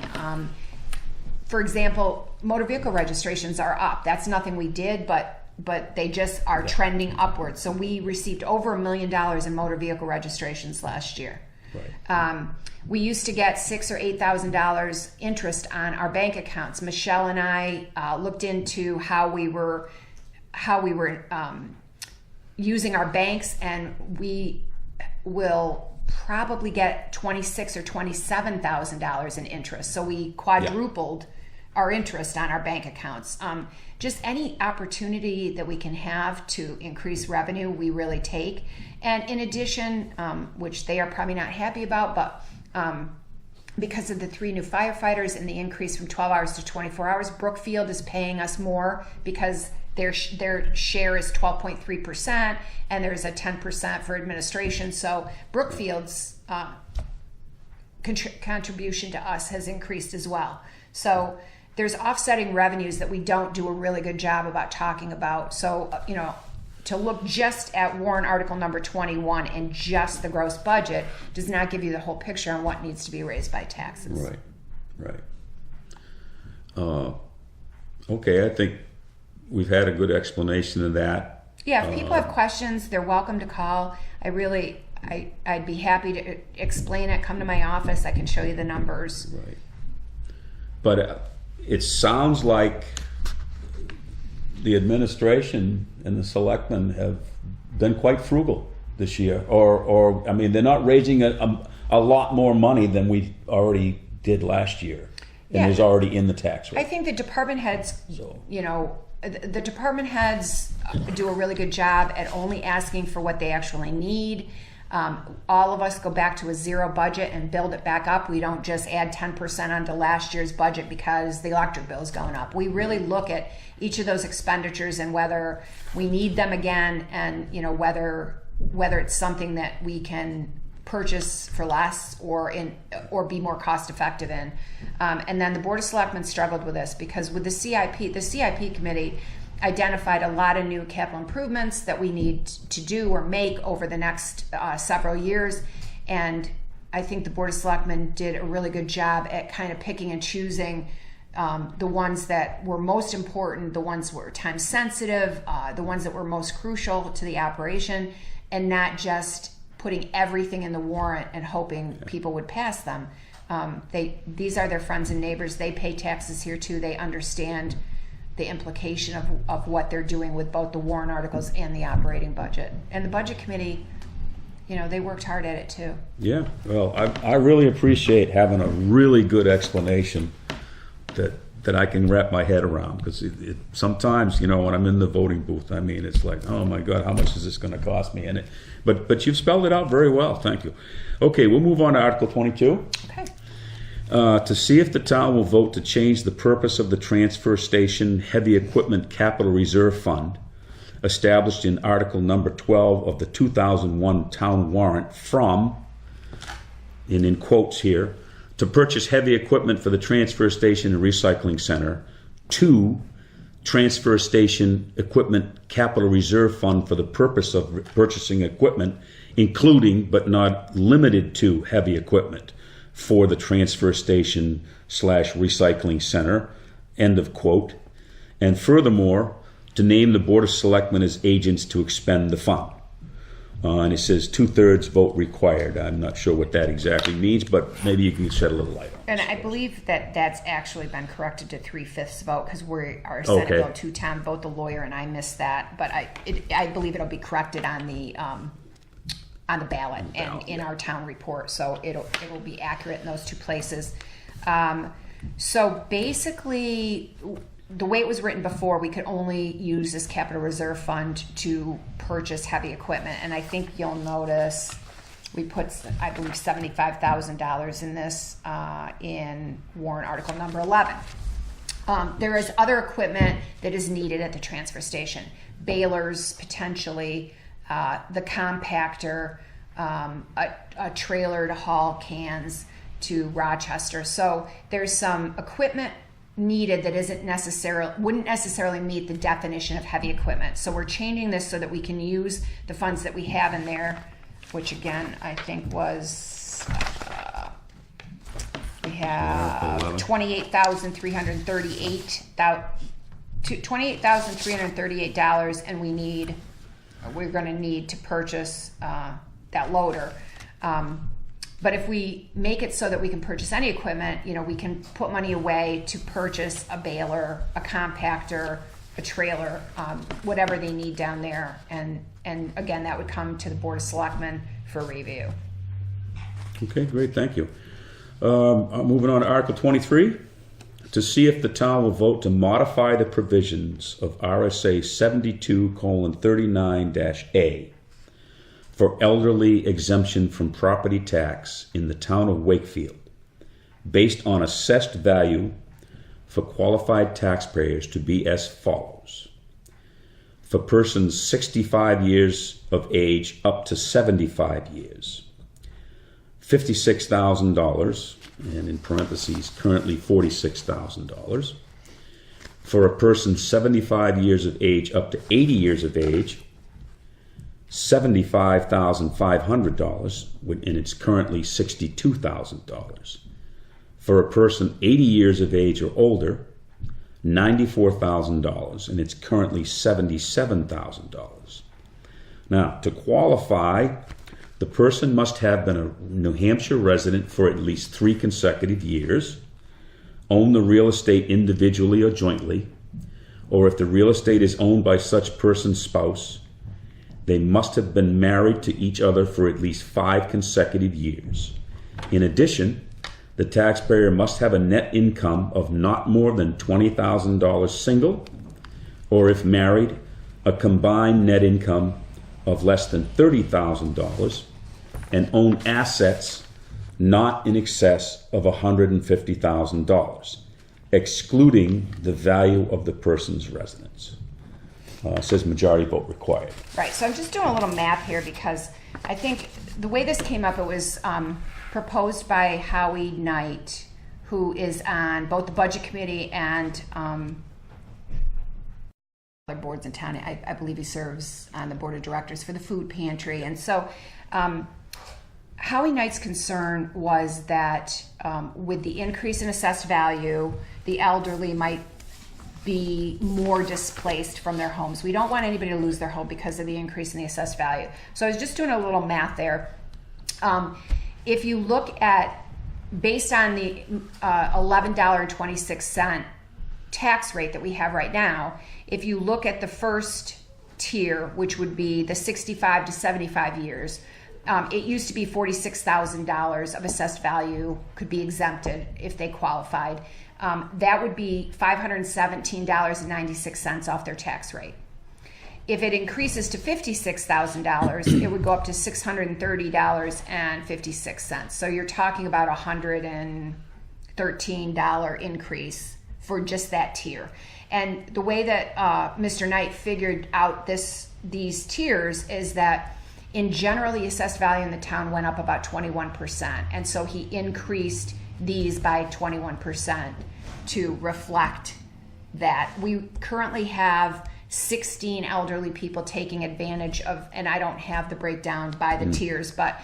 For example, motor vehicle registrations are up. That's nothing we did, but they just are trending upwards. So we received over $1 million in motor vehicle registrations last year. Right. We used to get $6,000 or $8,000 interest on our bank accounts. Michelle and I looked into how we were using our banks, and we will probably get $26,000 or $27,000 in interest. So we quadrupled our interest on our bank accounts. Just any opportunity that we can have to increase revenue, we really take. And in addition, which they are probably not happy about, but because of the 3 new firefighters and the increase from 12 hours to 24 hours, Brookfield is paying us more because their share is 12.3%, and there's a 10% for administration. So Brookfield's contribution to us has increased as well. So there's offsetting revenues that we don't do a really good job about talking about. So, to look just at warrant article number 21 and just the gross budget does not give you the whole picture on what needs to be raised by taxes. Right. Okay, I think we've had a good explanation of that. Yeah, if people have questions, they're welcome to call. I'd be happy to explain it. Come to my office. I can show you the numbers. Right. But it sounds like the administration and the selectmen have been quite frugal this year, or I mean, they're not raising a lot more money than we already did last year, and is already in the tax rate. I think the department heads, the department heads do a really good job at only asking for what they actually need. All of us go back to a zero budget and build it back up. We don't just add 10% onto last year's budget because the electric bill is going up. We really look at each of those expenditures and whether we need them again, and whether it's something that we can purchase for less or be more cost effective in. And then the Board of Selectmen struggled with this because with the CIP committee identified a lot of new capital improvements that we need to do or make over the next several years. And I think the Board of Selectmen did a really good job at kind of picking and choosing the ones that were most important, the ones that were time sensitive, the ones that were most crucial to the operation, and not just putting everything in the warrant and hoping people would pass them. These are their friends and neighbors. They pay taxes here too. They understand the implication of what they're doing with both the warrant articles and the operating budget. And the budget committee, they worked hard at it too. Yeah, well, I really appreciate having a really good explanation that I can wrap my head around, because sometimes, when I'm in the voting booth, I mean, it's like, oh my God, how much is this going to cost me? And but you've spelled it out very well. Thank you. Okay, we'll move on to Article 22. Okay. To see if the town will vote to change the purpose of the transfer station heavy equipment capital reserve fund established in Article number 12 of the 2001 town warrant from, and in quotes here, to purchase heavy equipment for the transfer station and recycling center, to transfer station equipment capital reserve fund for the purpose of purchasing equipment, including but not limited to heavy equipment for the transfer station / recycling center, end of quote, And furthermore, to name the Board of Selectmen as agents to expend the fund. And it says 2/3 vote required. I'm not sure what that exactly means, but maybe you can shed a little light on it. And I believe that that's actually been corrected to 3/5 vote because our Senate Okay. Bill 210, both the lawyer and I missed that. But I believe it'll be corrected on the ballot and in our town report. So it will be accurate in those two places. So basically, the way it was written before, we could only use this capital reserve fund to purchase heavy equipment. And I think you'll notice we put, I believe, $75,000 in this in warrant article number 11. There is other equipment that is needed at the transfer station. Balers, potentially, the compactor, a trailer to haul cans to Rochester. So there's some equipment needed that wouldn't necessarily meet the definition of heavy equipment. So we're changing this so that we can use the funds that we have in there, which again I think was we have $28,338, and we're going to need to purchase that loader. But if we make it so that we can purchase any equipment, we can put money away to purchase a baler, a compactor, a trailer, whatever they need down there. And again, that would come to the Board of Selectmen for review. Okay, great, thank you. Moving on to Article 23, to see if the town will vote to modify the provisions of RSA 72:39-A for elderly exemption from property tax in the town of Wakefield, based on assessed value for qualified taxpayers to be as follows. For persons 65 years of age up to 75 years, $56,000, and in parentheses, currently $46,000. For a person 75 years of age up to 80 years of age, $75,500, and it's currently $62,000. For a person 80 years of age or older, $94,000, and it's currently $77,000. Now, to qualify, the person must have been a New Hampshire resident for at least 3 consecutive years, own the real estate individually or jointly, or if the real estate is owned by such person's spouse, they must have been married to each other for at least 5 consecutive years. In addition, the taxpayer must have a net income of not more than $20,000 single, or if married, a combined net income of less than $30,000, and own assets not in excess of $150,000, excluding the value of the person's residence. It says majority vote required. Right, so I'm just doing a little math here because I think the way this came up, it was proposed by Howie Knight, who is on both the Budget Committee and other boards in town. I believe he serves on the Board of Directors for the Food Pantry. And so Howie Knight's concern was that with the increase in assessed value, the elderly might be more displaced from their homes. We don't want anybody to lose their home because of the increase in the assessed value. So I was just doing a little math there. If you look at, based on the $11.26 tax rate that we have right now, if you look at the first tier, which would be the 65 to 75 years, it used to be $46,000 of assessed value could be exempted if they qualified. That would be $517.96 off their tax rate. If it increases to $56,000, it would go up to $630.56. So you're talking about a $113 increase for just that tier. And the way that Mr. Knight figured out these tiers is that in general, the assessed value in the town went up about 21%. And so he increased these by 21% to reflect that. We currently have 16 elderly people taking advantage of, and I don't have the breakdown by the tiers, but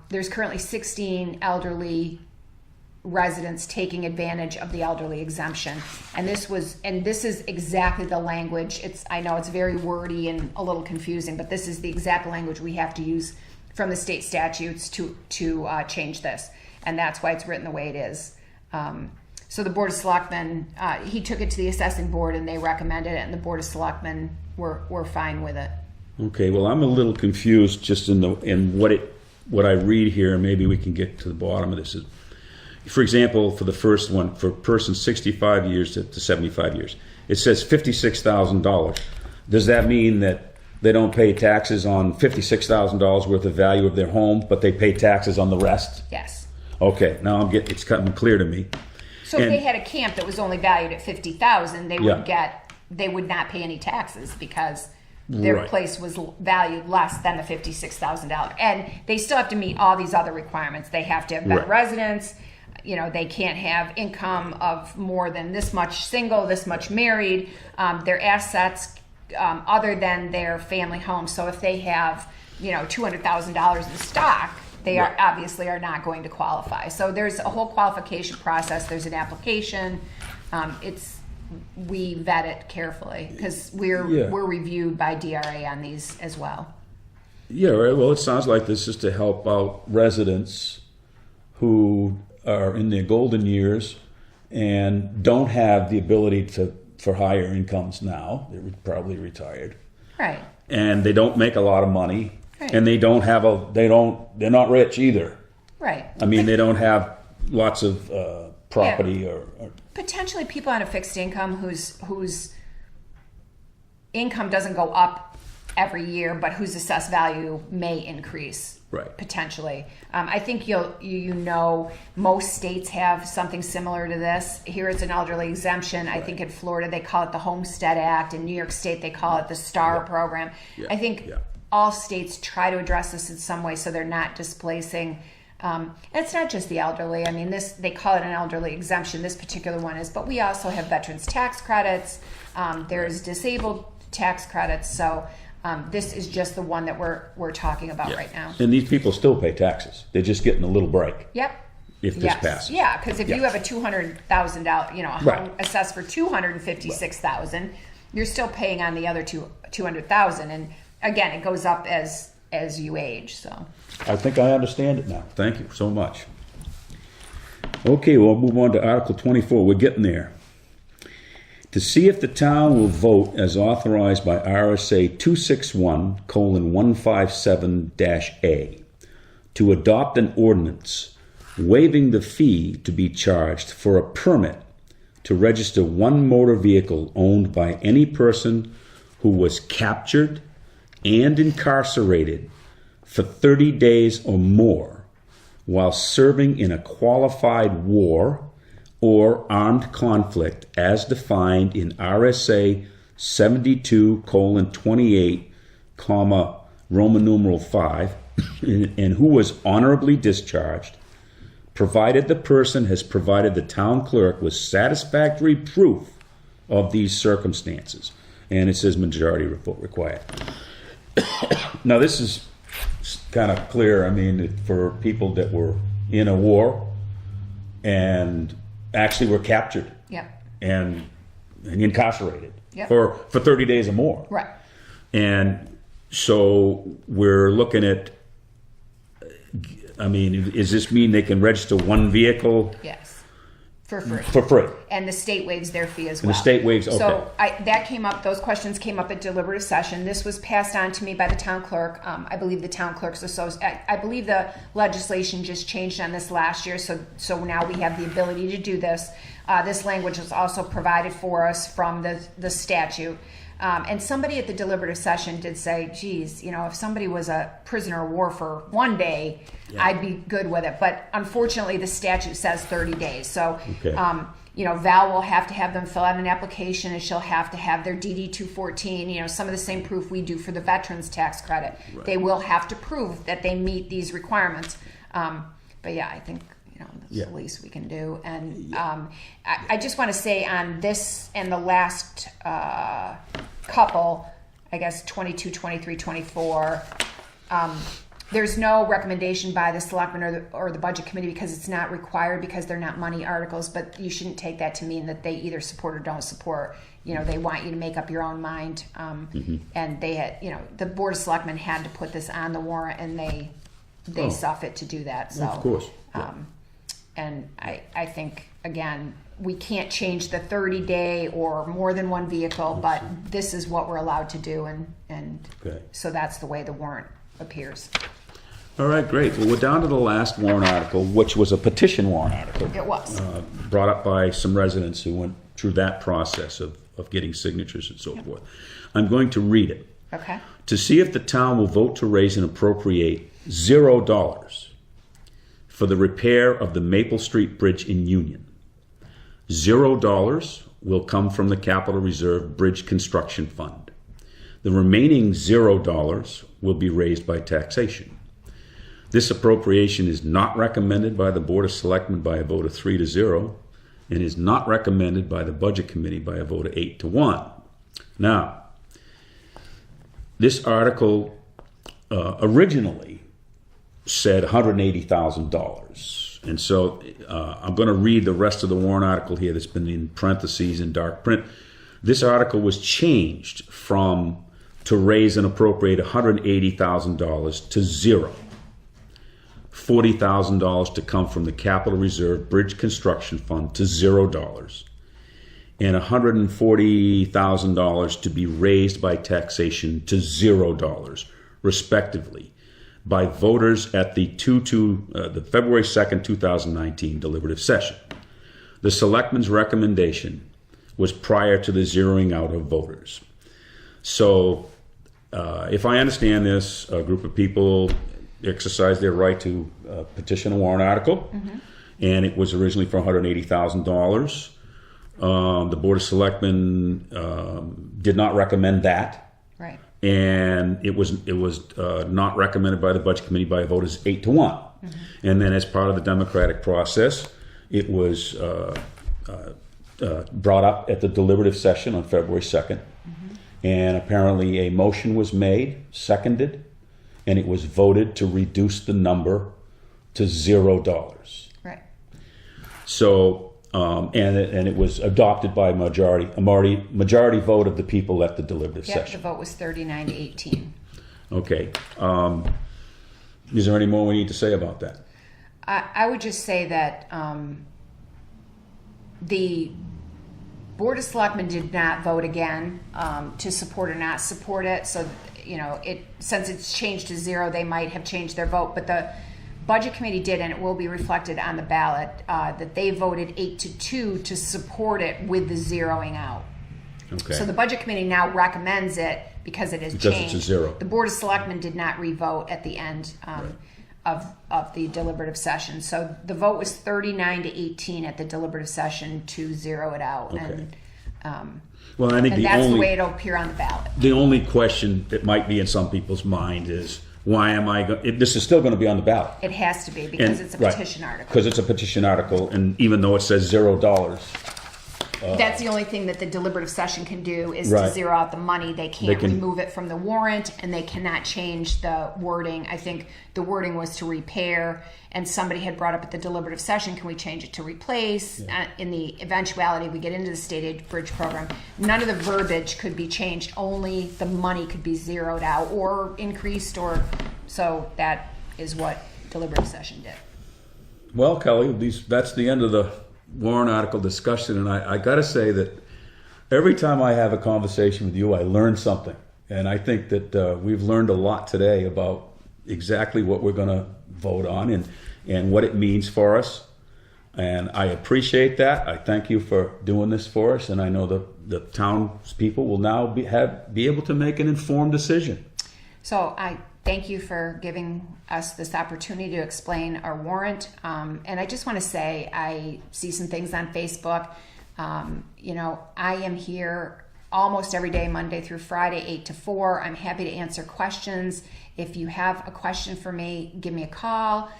there's currently 16 elderly residents taking advantage of the elderly exemption. And this is exactly the language. I know it's very wordy and a little confusing, but this is the exact language we have to use from the state statutes to change this. And that's why it's written the way it is. So the Board of Selectmen, he took it to the assessing board and they recommended it, and the Board of Selectmen were fine with it. Okay, well, I'm a little confused just in what I read here, and maybe we can get to the bottom of this. For example, for the first one, for a person 65 years to 75 years, it says $56,000. Does that mean that they don't pay taxes on $56,000 worth of value of their home, but they pay taxes on the rest? Yes. Okay, now it's coming clear to me. So if they had a camp that was only valued at $50,000, they would not pay any taxes because their place was valued less than the $56,000. And they still have to meet all these other requirements. They have to have been residents. They can't have income of more than this much single, this much married. Their assets other than their family home. So if they have, $200,000 in stock, they are obviously are not going to qualify. So there's a whole qualification process. There's an application. We vet it carefully because we're reviewed by DRA on these as well. Yeah, right. Well, it sounds like this is to help out residents who are in their golden years and don't have the ability for higher incomes now. They're probably retired. Right. And they don't make a lot of money. Right. And they're not rich either. Right. I mean, they don't have lots of property or potentially people on a fixed income whose income doesn't go up every year, but whose assessed value may increase. Right. Potentially. I think most states have something similar to this. Here it's an elderly exemption. I think in Florida they call it the Homestead Act. In New York State they call it the STAR program. Yeah. I think all states try to address this in some way so they're not displacing. And it's not just the elderly. I mean, they call it an elderly exemption. This particular one is, but we also have veterans tax credits. There's disabled tax credits. So this is just the one that we're talking about right now. And these people still pay taxes. They're just getting a little break. Yep. If this passes. Yeah, because if you have a $200,000, a home assessed for $256,000, you're still paying on the other $200,000, and again, it goes up as you age. So I think I understand it now. Thank you so much. Okay, we'll move on to Article 24. We're getting there. To see if the town will vote as authorized by RSA 261:157-A to adopt an ordinance waiving the fee to be charged for a permit to register one motor vehicle owned by any person who was captured and incarcerated for 30 days or more while serving in a qualified war or armed conflict as defined in RSA 72:28, Roman numeral 5, and who was honorably discharged, provided the person has provided the town clerk with satisfactory proof of these circumstances. And it says majority vote required. Now, this is kind of clear. I mean, for people that were in a war and actually were captured and incarcerated for 30 days or more. Right. And so we're looking at, I mean, does this mean they can register one vehicle? Yes. For free. For free. And the state waives their fee as well. And the state waives, okay. So those questions came up at deliberative session. This was passed on to me by the town clerk. I believe the town clerk's associate. I believe the legislation just changed on this last year, so now we have the ability to do this. This language was also provided for us from the statute. And somebody at the deliberative session did say, geez, if somebody was a prisoner of war for one day, I'd be good with it. But unfortunately, the statute says 30 days. So, Val will have to have them fill out an application, and she'll have to have their DD-214, some of the same proof we do for the veterans tax credit. Right. They will have to prove that they meet these requirements. But I think that's the least we can do. And I just want to say on this and the last couple, I guess 22, 23, 24, There's no recommendation by the selectmen or the budget committee because it's not required because they're not money articles, but you shouldn't take that to mean that they either support or don't support. You know, they want you to make up your own mind. And they had, you know, the Board of Selectmen had to put this on the warrant and they saw fit to do that. So, of course. and I think, again, we can't change the 30-day or more than one vehicle, but this is what we're allowed to do. And so that's the way the warrant appears. All right, great. Well, we're down to the last warrant article, which was a petition warrant article. It was. Brought up by some residents who went through that process of getting signatures and so forth. I'm going to read it. Okay. To see if the town will vote to raise and appropriate $0 for the repair of the Maple Street Bridge in Union. $0 will come from the Capital Reserve Bridge Construction Fund. The remaining $0 will be raised by taxation. This appropriation is not recommended by the Board of Selectmen by a vote of 3-0 and is not recommended by the Budget Committee by a vote of 8-1. Now, this article originally said $180,000. And so I'm going to read the rest of the warrant article here that's been in parentheses in dark print. This article was changed from to raise and appropriate $180,000 to $0. $40,000 to come from the Capital Reserve Bridge Construction Fund to $0. And $140,000 to be raised by taxation to $0, respectively, by voters at the February 2nd, 2019 deliberative session. The Selectmen's recommendation was prior to the zeroing out of voters. So, if I understand this, a group of people exercised their right to petition a warrant article, and it was originally for $180,000. The Board of Selectmen did not recommend that. Right. And it was not recommended by the Budget Committee by a vote of 8-1. And then as part of the democratic process, it was brought up at the deliberative session on February 2nd. And apparently a motion was made, seconded, and it was voted to reduce the number to $0. Right. So, and it was adopted by a majority vote of the people at the deliberative session. The vote was 39-18. Okay. Is there any more we need to say about that? I would just say that the Board of Selectmen did not vote again to support or not support it. So, you know, since it's changed to $0, they might have changed their vote. But the Budget Committee did, and it will be reflected on the ballot, that they voted 8-2 to support it with the zeroing out. Okay. So the Budget Committee now recommends it because it has Because changed. it's a 0. The Board of Selectmen did not re-vote at the end of the deliberative session. So the vote was 39-18 at the deliberative session to zero it out. Okay. And, Well, I think and that's the way it'll appear on the ballot. the only question that might be in some people's mind is, why am I going? This is still going to be on the ballot. It has to be because it's a petition article. Because it's a petition article, and even though it says $0, That's the only thing that the deliberative session can do is to Right. zero out the money. They can't can- remove it from the warrant, and they cannot change the wording. I think the wording was to repair, and somebody had brought up at the deliberative session, can we change it to replace? In the eventuality we get into the state aid bridge program, none of the verbiage could be changed. Only the money could be zeroed out or increased, or so that is what deliberative session did. well, Kelly, that's the end of the warrant article discussion, and I got to say that every time I have a conversation with you, I learn something, and I think that we've learned a lot today about exactly what we're going to vote on and what it means for us, and I appreciate that. I thank you for doing this for us, and I know the townspeople will now be able to make an informed decision. So I thank you for giving us this opportunity to explain our warrant. And I just want to say, I see some things on Facebook. You know, I am here almost every day, Monday through Friday, 8 to 4. I'm happy to answer questions. If you have a question for me, give me a call,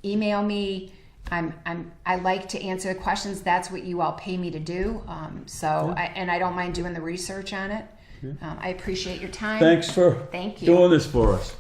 email me. I like to answer the questions. That's what you all pay me to do. And I don't mind doing the research on it. I appreciate your time. Thanks for Thank you. doing this for us.